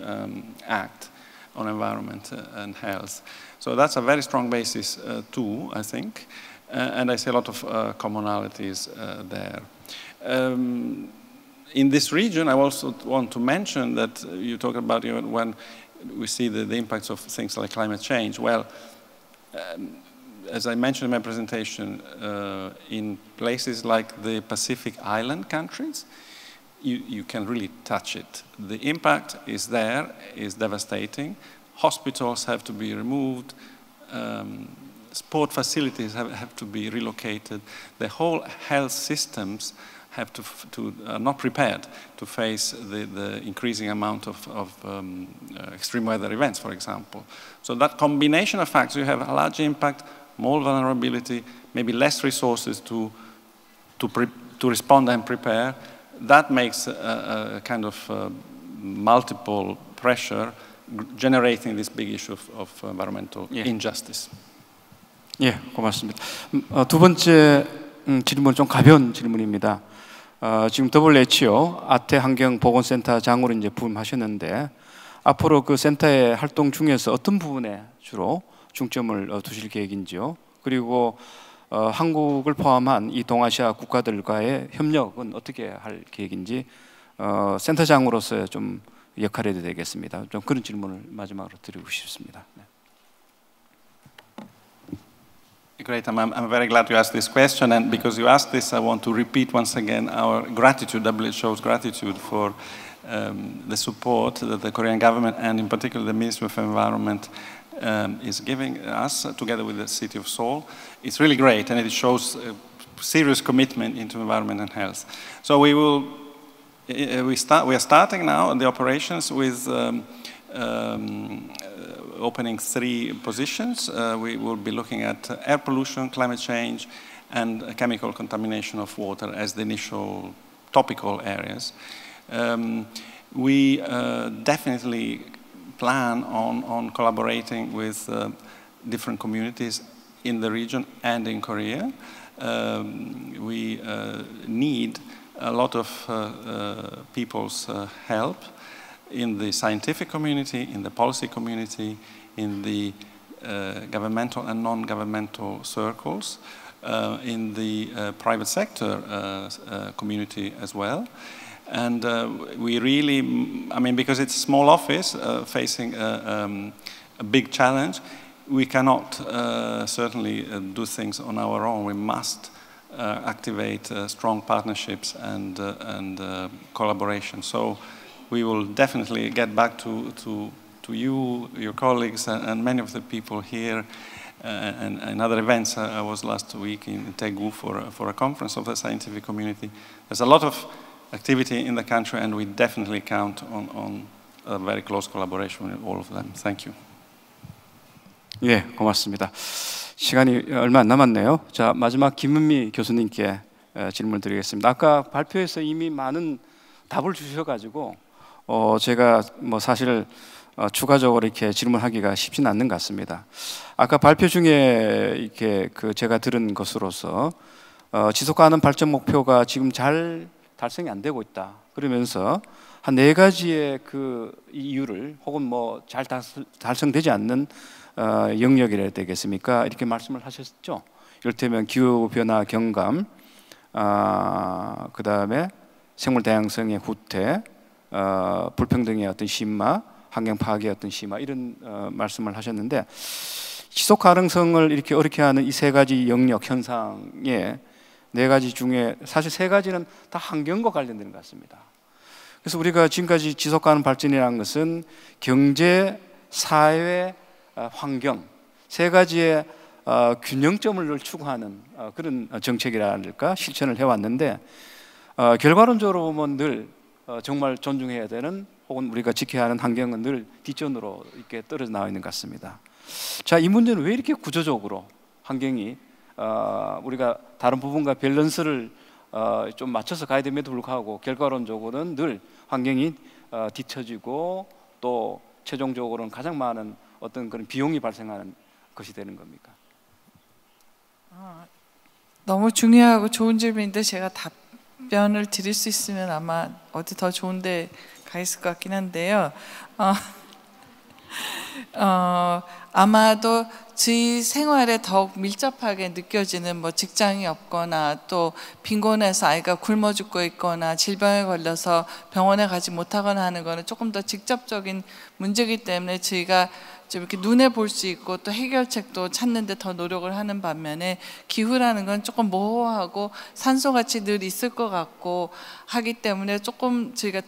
Act on Environment and Health. So that's a very strong basis too, I think, and I see a lot of commonalities there. In this region, I also want to mention that you talk about when we see the impacts of things like climate change. Well, as I mentioned in my presentation, in places like the Pacific Island countries, you can really touch it. The impact is there, is devastating. Hospitals have to be removed. Sport facilities have to be relocated. The whole health systems not prepared to face the increasing amount of extreme weather events, for example. So that combination of factors, you have a large impact, more vulnerability, maybe less resources to respond and prepare. That makes a kind of multiple pressure generating this big issue of environmental injustice. 예, 고맙습니다. 두 번째 질문 좀 가벼운 질문입니다. 지금 WHO 아태환경보건센터장으로 이제 부임하셨는데 앞으로 그 센터의 활동 중에서 어떤 부분에 주로 중점을 두실 계획인지요? 그리고 한국을 포함한 이 동아시아 국가들과의 협력은 어떻게 할 계획인지 센터장으로서의 좀 역할이 해도 되겠습니다. 좀 그런 질문을 마지막으로 드리고 싶습니다. 네. Great, I'm very glad you asked this question, and because you asked this, I want to repeat once again our gratitude, WHO's gratitude for the support that the Korean government and in particular the Ministry of Environment is giving us together with the city of Seoul. It's really great, and it shows serious commitment into environment and health. So we are starting now the operations with opening 3 positions. We will be looking at air pollution, climate change, and chemical contamination of water as the initial topical areas. We definitely plan on collaborating with different communities in the region and in Korea. We need a lot of people's help in the scientific community, in the policy community, in the governmental and non-governmental circles, in the private sector community as well. And we really, I mean, because it's a small office facing a big challenge, we cannot certainly do things on our own. We must activate strong partnerships and collaboration. So we will definitely get back to you, your colleagues, and many of the people here, and other events. I was last week in Daegu for a conference of the scientific community. There's a lot of activity in the country, and we definitely count on a very close collaboration with all of them. Thank you. 예, 고맙습니다. 시간이 얼마 안 남았네요. 자, 마지막 김은미 교수님께 질문을 드리겠습니다. 아까 발표에서 이미 많은 답을 주셔가지고 제가 뭐 사실 추가적으로 이렇게 질문하기가 쉽지는 않는 것 같습니다. 아까 발표 중에 이렇게 제가 들은 것으로서 지속가능 발전 목표가 지금 잘 달성이 안 되고 있다. 그러면서 한 4가지의 그 이유를 혹은 뭐 잘 달성되지 않는 영역이라 되겠습니까? 이렇게 말씀을 하셨죠. 이를테면 기후 변화 경감, 그 다음에 생물 다양성의 후퇴, 불평등의 어떤 심화, 환경 파괴의 어떤 심화 이런 말씀을 하셨는데 지속 가능성을 이렇게 어렵게 하는 이 3가지 영역 현상의 4가지 중에 사실 3가지는 다 환경과 관련되는 것 같습니다. 그래서 우리가 지금까지 지속 가능 발전이라는 것은 경제, 사회, 환경 3가지의 균형점을 추구하는 그런 정책이랄까 실천을 해왔는데 결과론적으로 보면 늘 정말 존중해야 되는 혹은 우리가 지켜야 하는 환경은 늘 뒷전으로 이렇게 떨어져 나와 있는 것 같습니다. 자, 이 문제는 왜 이렇게 구조적으로 환경이 우리가 다른 부분과 밸런스를 좀 맞춰서 가야 됨에도 불구하고 결과론적으로는 늘 환경이 뒤처지고 또 최종적으로는 가장 많은 어떤 그런 비용이 발생하는 것이 되는 겁니까? 너무 중요하고 좋은 질문인데 제가 답변을 드릴 수 있으면 아마 어디 더 좋은데 가 있을 것 같긴 한데요. 아마도 저희 생활에 더욱 밀접하게 느껴지는 뭐 직장이 없거나 또 빈곤해서 아이가 굶어 죽고 있거나 질병에 걸려서 병원에 가지 못하거나 하는 거는 조금 더 직접적인 문제이기 때문에 저희가 좀 이렇게 눈에 볼 수 있고 또 해결책도 찾는데 더 노력을 하는 반면에 기후라는 건 조금 모호하고 산소같이 늘 있을 것 같고 하기 때문에 조금 저희가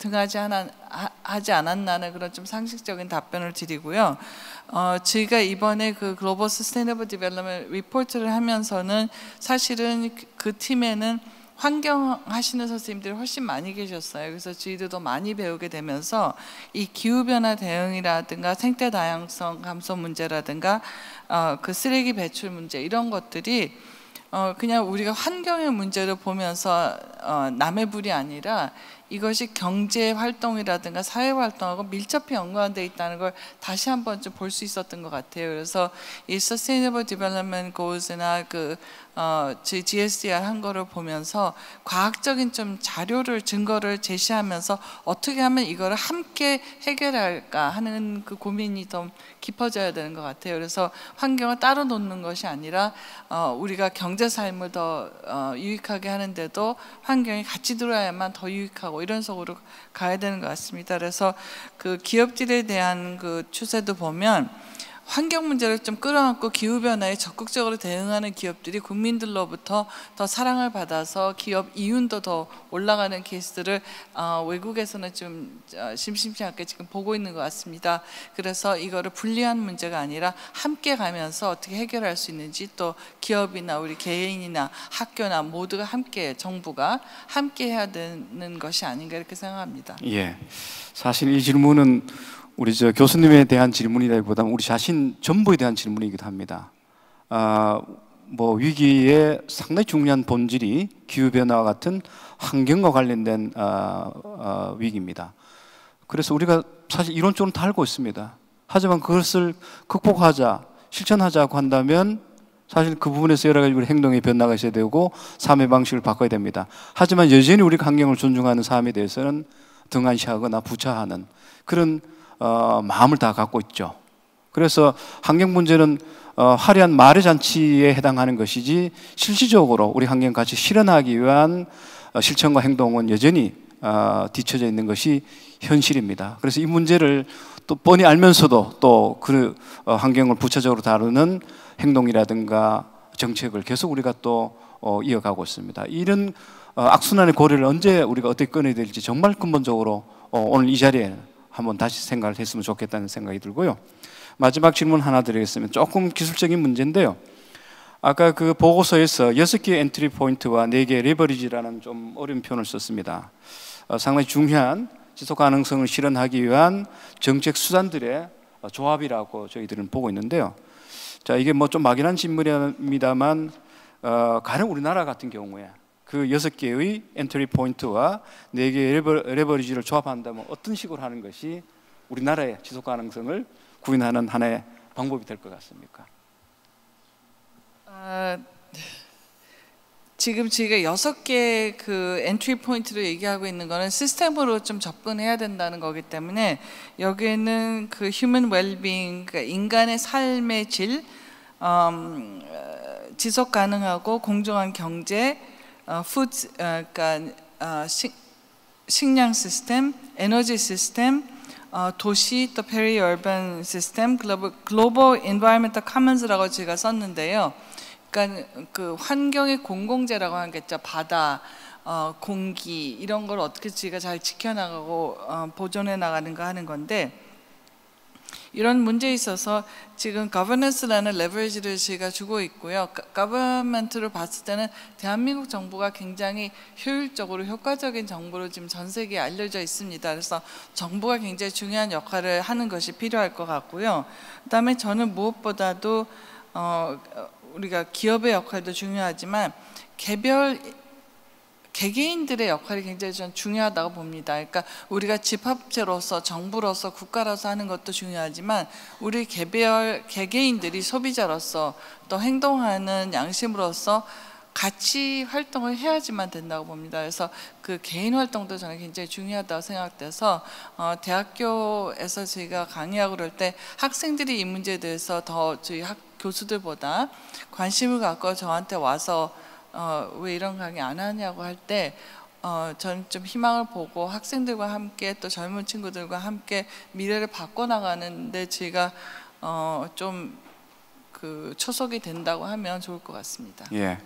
하지 않았나는 그런 좀 상식적인 답변을 드리고요. 저희가 이번에 그 글로벌 서스테이너블 디벨롭먼트 리포트를 하면서는 사실은 그 팀에는 환경 하시는 선생님들이 훨씬 많이 계셨어요. 그래서 저희들도 많이 배우게 되면서 이 기후변화 대응이라든가 생태 다양성 감소 문제라든가 그 쓰레기 배출 문제 이런 것들이 그냥 우리가 환경의 문제를 보면서 남의 불이 아니라 이것이 경제 활동이라든가 사회 활동하고 밀접히 연관되어 있다는 걸 다시 한번 좀 볼 수 있었던 것 같아요. 그래서 이 Sustainable Development Goals나 그 GSDR 한 거를 보면서 과학적인 좀 자료를 증거를 제시하면서 어떻게 하면 이거를 함께 해결할까 하는 그 고민이 좀 깊어져야 되는 것 같아요. 그래서 환경을 따로 놓는 것이 아니라 우리가 경제 삶을 더 유익하게 하는데도 환경이 같이 들어야만 더 유익하고 이런 속으로 가야 되는 것 같습니다. 그래서 그 기업들에 대한 그 추세도 보면 환경 문제를 좀 끌어안고 기후변화에 적극적으로 대응하는 기업들이 국민들로부터 더 사랑을 받아서 기업 이윤도 더 올라가는 케이스들을 외국에서는 좀 심심치 않게 지금 보고 있는 것 같습니다. 그래서 이거를 분리한 문제가 아니라 함께 가면서 어떻게 해결할 수 있는지 또 기업이나 우리 개인이나 학교나 모두가 함께 정부가 함께 해야 되는 것이 아닌가 이렇게 생각합니다. 예, 사실 이 질문은 우리 교수님에 대한 질문이라기보다는 우리 자신 전부에 대한 질문이기도 합니다. 뭐 위기의 상당히 중요한 본질이 기후변화와 같은 환경과 관련된 위기입니다. 그래서 우리가 사실 이론적으로 다 알고 있습니다. 하지만 그것을 극복하자, 실천하자고 한다면 사실 그 부분에서 여러 가지 우리 행동의 변화가 있어야 되고 삶의 방식을 바꿔야 됩니다. 하지만 여전히 우리가 환경을 존중하는 삶에 대해서는 등한시하거나 부차하는 그런 마음을 다 갖고 있죠. 그래서 환경 문제는 화려한 말의 잔치에 해당하는 것이지 실질적으로 우리 환경 가치 실현하기 위한 실천과 행동은 여전히 뒤처져 있는 것이 현실입니다. 그래서 이 문제를 또 뻔히 알면서도 또 그 환경을 부차적으로 다루는 행동이라든가 정책을 계속 우리가 또 이어가고 있습니다. 이런 악순환의 고리를 언제 우리가 어떻게 끊어야 될지 정말 근본적으로 오늘 이 자리에 한번 다시 생각을 했으면 좋겠다는 생각이 들고요. 마지막 질문 하나 드리겠습니다. 조금 기술적인 문제인데요. 아까 그 보고서에서 6개의 엔트리 포인트와 4개의 레버리지라는 좀 어려운 표현을 썼습니다. 상당히 중요한 지속 가능성을 실현하기 위한 정책 수단들의 조합이라고 저희들은 보고 있는데요. 자, 이게 뭐 좀 막연한 질문입니다만 가령 우리나라 같은 경우에 그 6개의 엔트리 포인트와 4개의 레버리지를 조합한다면 어떤 식으로 하는 것이 우리나라의 지속 가능성을 구현하는 하나의 방법이 될 것 같습니까? 지금 저희가 6개 그 엔트리 포인트로 얘기하고 있는 거는 시스템으로 좀 접근해야 된다는 거기 때문에 여기에는 그 휴먼 웰빙, 그러니까 인간의 삶의 질, 지속 가능하고 공정한 경제, 그러니까 식량 시스템, 에너지 시스템, 도시 또 페리 얼반 시스템, 글로벌 인바이러먼털 커먼스라고 제가 썼는데요. 그러니까 그 환경의 공공재라고 하겠죠. 바다, 공기 이런 걸 어떻게 저희가 잘 지켜나가고 보존해 나가는가 하는 건데 이런 문제에 있어서 지금 governance라는 레버리지를 저희가 주고 있고요. government로 봤을 때는 대한민국 정부가 굉장히 효율적으로 효과적인 정부로 지금 전 세계에 알려져 있습니다. 그래서 정부가 굉장히 중요한 역할을 하는 것이 필요할 것 같고요. 그다음에 저는 무엇보다도 우리가 기업의 역할도 중요하지만 개개인들의 역할이 굉장히 전 중요하다고 봅니다. 그러니까 우리가 집합체로서 정부로서 국가로서 하는 것도 중요하지만 우리 개개인들이 소비자로서 또 행동하는 양심으로서 같이 활동을 해야지만 된다고 봅니다. 그래서 그 개인 활동도 저는 굉장히 중요하다고 생각돼서 대학교에서 저희가 강의하고 그럴 때 학생들이 이 문제에 대해서 더 저희 교수들보다 관심을 갖고 저한테 와서 왜 이런 강의 안 하냐고 할 때 저는 좀 희망을 보고 학생들과 함께 또 젊은 친구들과 함께 미래를 바꿔나가는데 제가 좀 그 초석이 된다고 하면 좋을 것 같습니다. 예,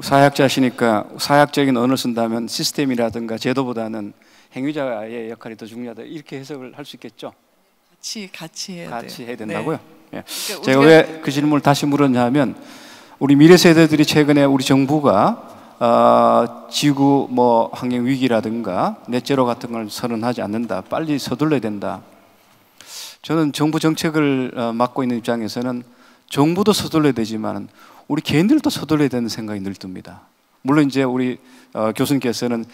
사회학자시니까 사회학적인 언어를 쓴다면 시스템이라든가 제도보다는 행위자의 역할이 더 중요하다 이렇게 해석을 할 수 있겠죠? 같이 해야 돼요. 같이 해야 된다고요? 네. 예. 그러니까 제가 왜 그 질문을 다시 물었냐면 우리 미래 세대들이 최근에 우리 정부가 지구 뭐 환경 위기라든가 넷제로 같은 걸 선언하지 않는다. 빨리 서둘러야 된다. 저는 정부 정책을 맡고 있는 입장에서는 정부도 서둘러야 되지만 우리 개인들도 서둘러야 되는 생각이 늘 듭니다. 물론 이제 우리 교수님께서는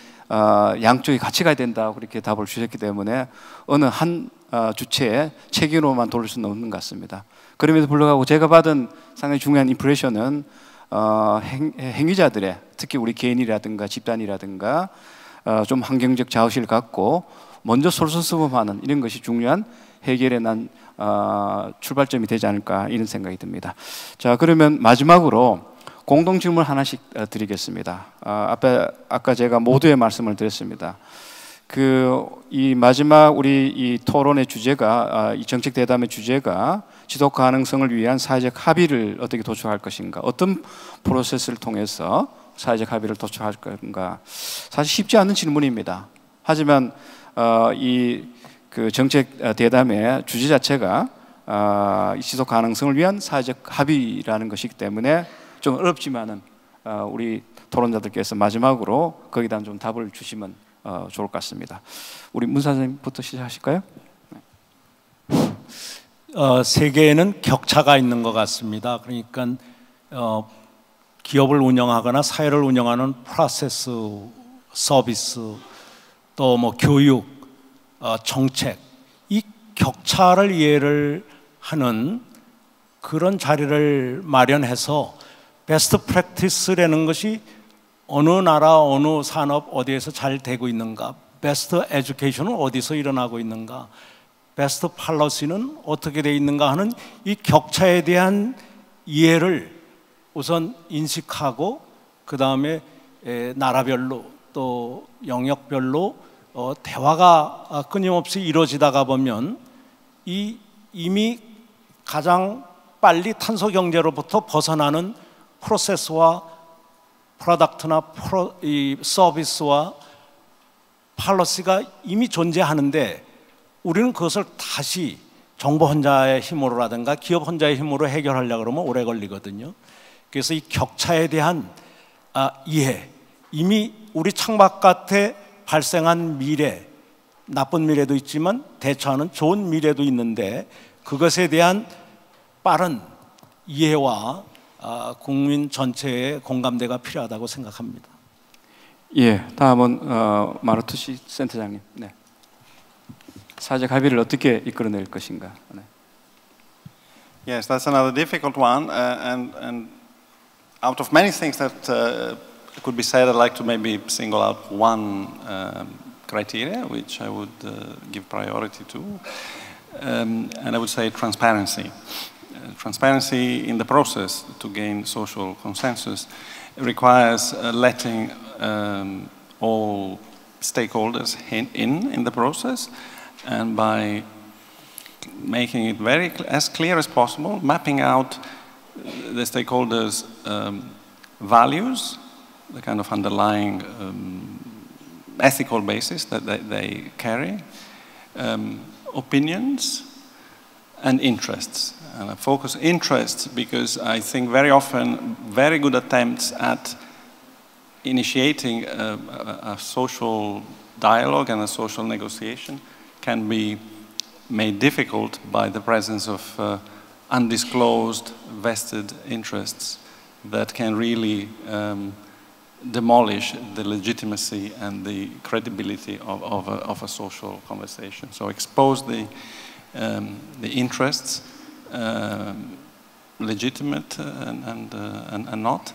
양쪽이 같이 가야 된다 그렇게 답을 주셨기 때문에 어느 한 주체의 책임으로만 돌릴 수는 없는 것 같습니다. 그럼에도 불구하고 제가 받은 상당히 중요한 임프레션은 행위자들의 특히 우리 개인이라든가 집단이라든가 좀 환경적 자의식을 갖고 먼저 솔선수범하는 이런 것이 중요한 해결의 난 출발점이 되지 않을까 이런 생각이 듭니다. 자, 그러면 마지막으로 공동 질문 하나씩 드리겠습니다. 아까 제가 모두의 말씀을 드렸습니다. 이 마지막 우리 이 토론의 주제가 이 정책 대담의 주제가 지속 가능성을 위한 사회적 합의를 어떻게 도출할 것인가, 어떤 프로세스를 통해서 사회적 합의를 도출할 건가. 사실 쉽지 않은 질문입니다. 하지만 그 정책 대담의 주제 자체가 지속 가능성을 위한 사회적 합의라는 것이기 때문에 좀 어렵지만은 우리 토론자들께서 마지막으로 거기다 좀 답을 주시면 좋을 것 같습니다. 우리 문 선생님부터 시작하실까요? 세계에는 격차가 있는 것 같습니다. 그러니까 기업을 운영하거나 사회를 운영하는 프로세스, 서비스, 또 뭐 교육, 정책, 이 격차를 이해를 하는 그런 자리를 마련해서 베스트 프랙티스라는 것이 어느 나라, 어느 산업, 어디에서 잘 되고 있는가, 베스트 에듀케이션은 어디서 일어나고 있는가, 베스트 팔러시는 어떻게 되어 있는가 하는 이 격차에 대한 이해를 우선 인식하고 그 다음에 나라별로 또 영역별로 대화가 끊임없이 이루어지다가 보면 이미 가장 빨리 탄소 경제로부터 벗어나는 프로세스와 프로덕트나 이 서비스와 팔러시가 이미 존재하는데 우리는 그것을 다시 정부 혼자의 힘으로라든가 기업 혼자의 힘으로 해결하려고 그러면 오래 걸리거든요. 그래서 이 격차에 대한 이해, 이미 우리 창밖에 발생한 미래, 나쁜 미래도 있지만 대처하는 좋은 미래도 있는데 그것에 대한 빠른 이해와 국민 전체의 공감대가 필요하다고 생각합니다. 예, 다음은 마르투시 센터장님. 네. 사회적 합의를 어떻게 이끌어낼 것인가? 네. Yes, that's another difficult one, and out of many things that could be said, I'd like to maybe single out one criteria which I would give priority to, and I would say transparency. Transparency in the process to gain social consensus requires letting all stakeholders in the process, and by making it as clear as possible, mapping out the stakeholders' values, the kind of underlying ethical basis that they carry, opinions, and interests. And I focus interests because I think very often very good attempts at initiating a social dialogue and a social negotiation can be made difficult by the presence of undisclosed vested interests that can really demolish the legitimacy and the credibility of a social conversation. So expose the interests, legitimate and not,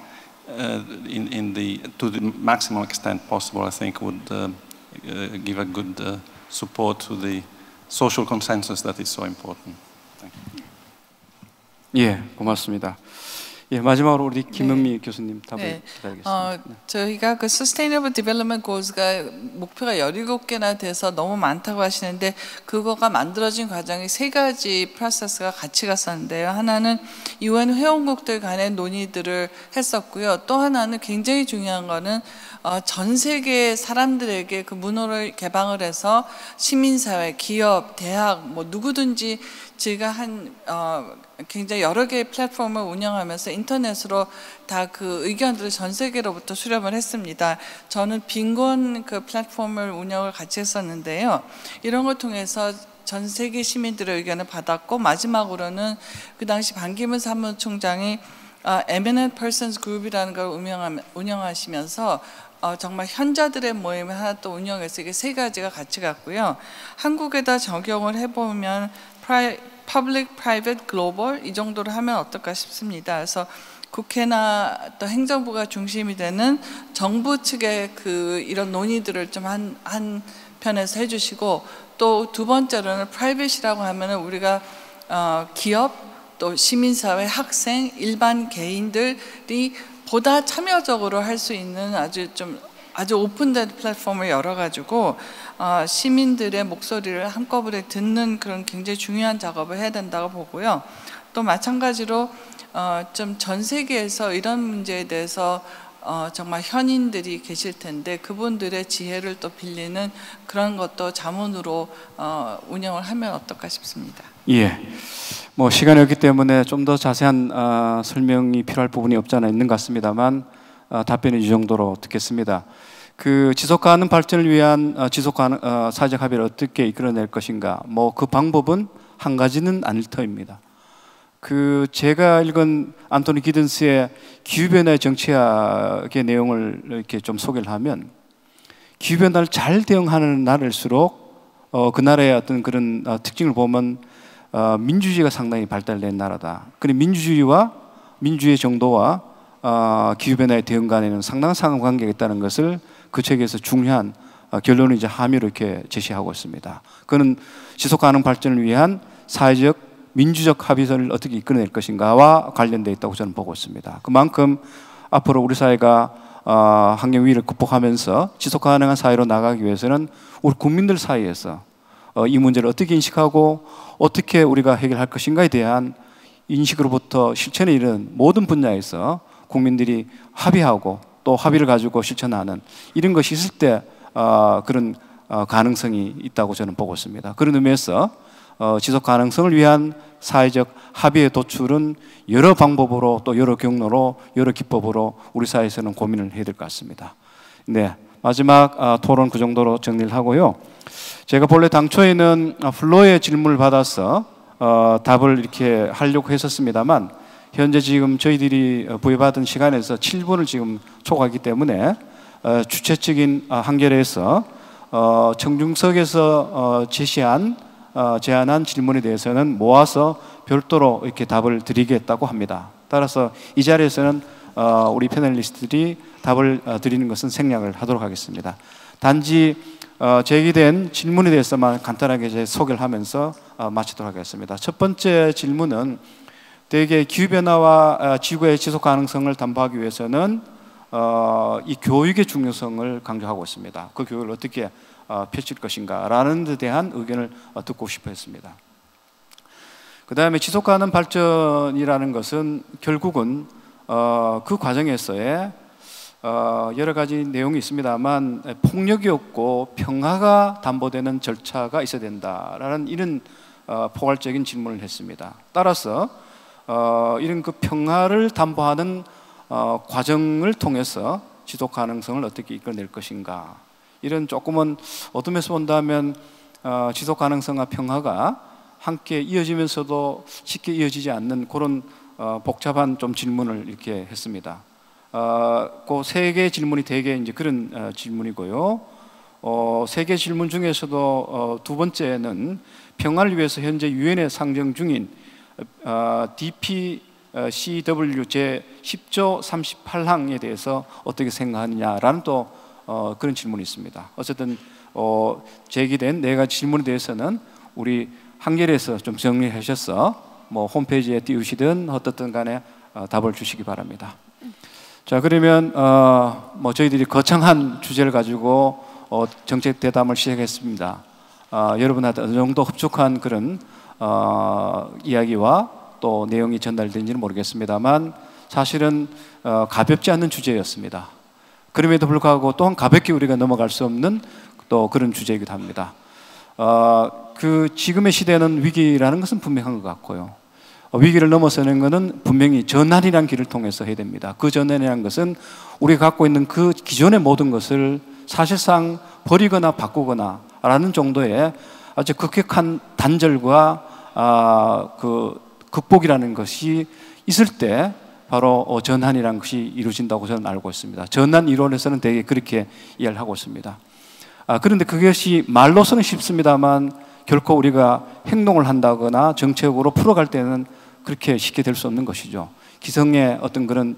to the maximum extent possible, I think would give a good support to the social consensus that is so important. Thank you. 예, 고맙습니다. 예, 마지막으로 우리 김은미 교수님 답을 기다리겠습니다. 저희가 그 Sustainable Development Goals가 목표가 17개나 돼서 너무 많다고 하시는데 그거가 만들어진 과정이 세 가지 프로세스가 같이 갔었는데요. 하나는 UN 회원국들 간의 논의들을 했었고요. 또 하나는 굉장히 중요한 거는 전 세계 사람들에게 그 문호를 개방을 해서 시민사회, 기업, 대학 뭐 누구든지 제가 굉장히 여러 개의 플랫폼을 운영하면서 인터넷으로 다 그 의견들을 전 세계로부터 수렴을 했습니다. 저는 빈곤 그 플랫폼을 운영을 같이 했었는데요. 이런 걸 통해서 전 세계 시민들의 의견을 받았고, 마지막으로는 그 당시 반기문 사무총장이 Eminent Persons Group이라는 걸 운영하시면서 정말 현자들의 모임을 하나 또 운영해서 이게 세 가지가 같이 갔고요. 한국에다 적용을 해보면 Public, Private, Global 이 정도로 하면 어떨까 싶습니다. 그래서 국회나 또 행정부가 중심이 되는 정부 측의 이런 논의들을 좀 한 편에서 해주시고, 또 두 번째로는 Private이라고 하면은 우리가 기업, 또 시민사회, 학생, 일반 개인들이 보다 참여적으로 할 수 있는 아주 오픈된 플랫폼을 열어가지고 시민들의 목소리를 한꺼번에 듣는 그런 굉장히 중요한 작업을 해야 된다고 보고요. 또 마찬가지로 좀 전 세계에서 이런 문제에 대해서 정말 현인들이 계실 텐데 그분들의 지혜를 또 빌리는 그런 것도 자문으로 운영을 하면 어떨까 싶습니다. 예. 뭐 시간이 없기 때문에 좀 더 자세한 설명이 필요할 부분이 없지 않아 있는 것 같습니다만 답변은 이 정도로 듣겠습니다. 그 지속가능 발전을 위한 지속가능 사회적 합의를 어떻게 이끌어낼 것인가, 뭐 그 방법은 한 가지는 아닐 터입니다. 그 제가 읽은 안토니 기든스의 기후변화의 정치학의 내용을 이렇게 좀 소개를 하면, 기후변화를 잘 대응하는 나라일수록 그 나라의 어떤 그런 특징을 보면 민주주의가 상당히 발달된 나라다. 그리고 민주주의의 정도와 기후변화의 대응 간에는 상당한 상관관계가 있다는 것을 그 책에서 중요한 결론이자 함의로 이렇게 제시하고 있습니다. 그는 지속가능 발전을 위한 사회적 민주적 합의를 어떻게 이끌어낼 것인가와 관련되어 있다고 저는 보고 있습니다. 그만큼 앞으로 우리 사회가 환경 위기를 극복하면서 지속가능한 사회로 나가기 위해서는 우리 국민들 사이에서 이 문제를 어떻게 인식하고 어떻게 우리가 해결할 것인가에 대한 인식으로부터 실천에 이르는 모든 분야에서 국민들이 합의하고 또 합의를 가지고 실천하는 이런 것이 있을 때 그런 가능성이 있다고 저는 보고 있습니다. 그런 의미에서 지속 가능성을 위한 사회적 합의의 도출은 여러 방법으로 또 여러 경로로 여러 기법으로 우리 사회에서는 고민을 해야 될 것 같습니다. 네, 마지막 토론 그 정도로 정리를 하고요. 제가 본래 당초에는 플로의 질문을 받아서 답을 이렇게 하려고 했었습니다만, 현재 지금 저희들이 부여받은 시간에서 7분을 지금 초과하기 때문에 주체적인 한결에서 청중석에서 제안한 질문에 대해서는 모아서 별도로 이렇게 답을 드리겠다고 합니다. 따라서 이 자리에서는 우리 패널리스트들이 답을 드리는 것은 생략을 하도록 하겠습니다. 단지 제기된 질문에 대해서만 간단하게 소개를 하면서 마치도록 하겠습니다. 첫 번째 질문은 대개 기후변화와 지구의 지속 가능성을 담보하기 위해서는 이 교육의 중요성을 강조하고 있습니다. 그 교육을 어떻게 펼칠 것인가 라는 데 대한 의견을 듣고 싶어 했습니다. 그 다음에 지속가능 발전이라는 것은 결국은 그 과정에서의 여러 가지 내용이 있습니다만 폭력이 없고 평화가 담보되는 절차가 있어야 된다라는 이런 포괄적인 질문을 했습니다. 따라서 이런 그 평화를 담보하는 과정을 통해서 지속 가능성을 어떻게 이끌어낼 것인가, 이런 조금은 어둠에서 본다면 지속 가능성과 평화가 함께 이어지면서도 쉽게 이어지지 않는 그런 복잡한 좀 질문을 이렇게 했습니다. 그 세 개의 질문이 대개 이제 그런 질문이고요. 세 개 질문 중에서도 두 번째는 평화를 위해서 현재 유엔에 상정 중인 DPCW 제 10조 38항에 대해서 어떻게 생각하느냐라는 또 그런 질문이 있습니다. 어쨌든 제기된 네 가지 질문에 대해서는 우리 한결에서 좀 정리하셔서 뭐 홈페이지에 띄우시든 어떻든 간에 답을 주시기 바랍니다. 자, 그러면 뭐 저희들이 거창한 주제를 가지고 정책 대담을 시작했습니다. 여러분한테 어느 정도 흡족한 그런 이야기와 또 내용이 전달된지는 모르겠습니다만 사실은 가볍지 않는 주제였습니다. 그럼에도 불구하고 또한 가볍게 우리가 넘어갈 수 없는 또 그런 주제이기도 합니다. 그 지금의 시대는 위기라는 것은 분명한 것 같고요. 위기를 넘어서는 것은 분명히 전환이라는 길을 통해서 해야 됩니다. 그 전환이라는 것은 우리가 갖고 있는 그 기존의 모든 것을 사실상 버리거나 바꾸거나 라는 정도의 아주 급격한 단절과 그 극복이라는 것이 있을 때 바로 전환이라는 것이 이루어진다고 저는 알고 있습니다. 전환 이론에서는 되게 그렇게 이해를 하고 있습니다. 그런데 그것이 말로서는 쉽습니다만 결코 우리가 행동을 한다거나 정책으로 풀어갈 때는 그렇게 쉽게 될 수 없는 것이죠. 기성의 어떤 그런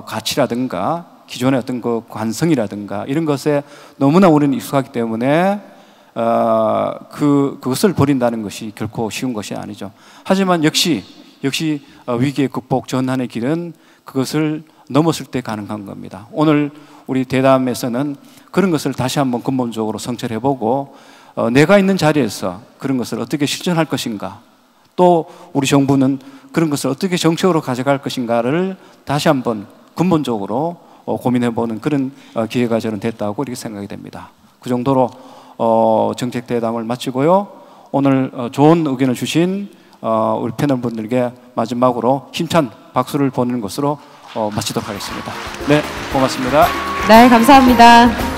가치라든가 기존의 어떤 그 관성이라든가 이런 것에 너무나 우리는 익숙하기 때문에 그것을 버린다는 것이 결코 쉬운 것이 아니죠. 하지만 역시 위기의 극복 전환의 길은 그것을 넘었을 때 가능한 겁니다. 오늘 우리 대담에서는 그런 것을 다시 한번 근본적으로 성찰해보고 내가 있는 자리에서 그런 것을 어떻게 실천할 것인가, 또 우리 정부는 그런 것을 어떻게 정책으로 가져갈 것인가를 다시 한번 근본적으로 고민해보는 그런 기회가 저는 됐다고 이렇게 생각이 됩니다. 그 정도로 정책 대담을 마치고요. 오늘 좋은 의견을 주신 우리 패널분들께 마지막으로 힘찬 박수를 보내는 것으로 마치도록 하겠습니다. 네, 고맙습니다. 네, 감사합니다.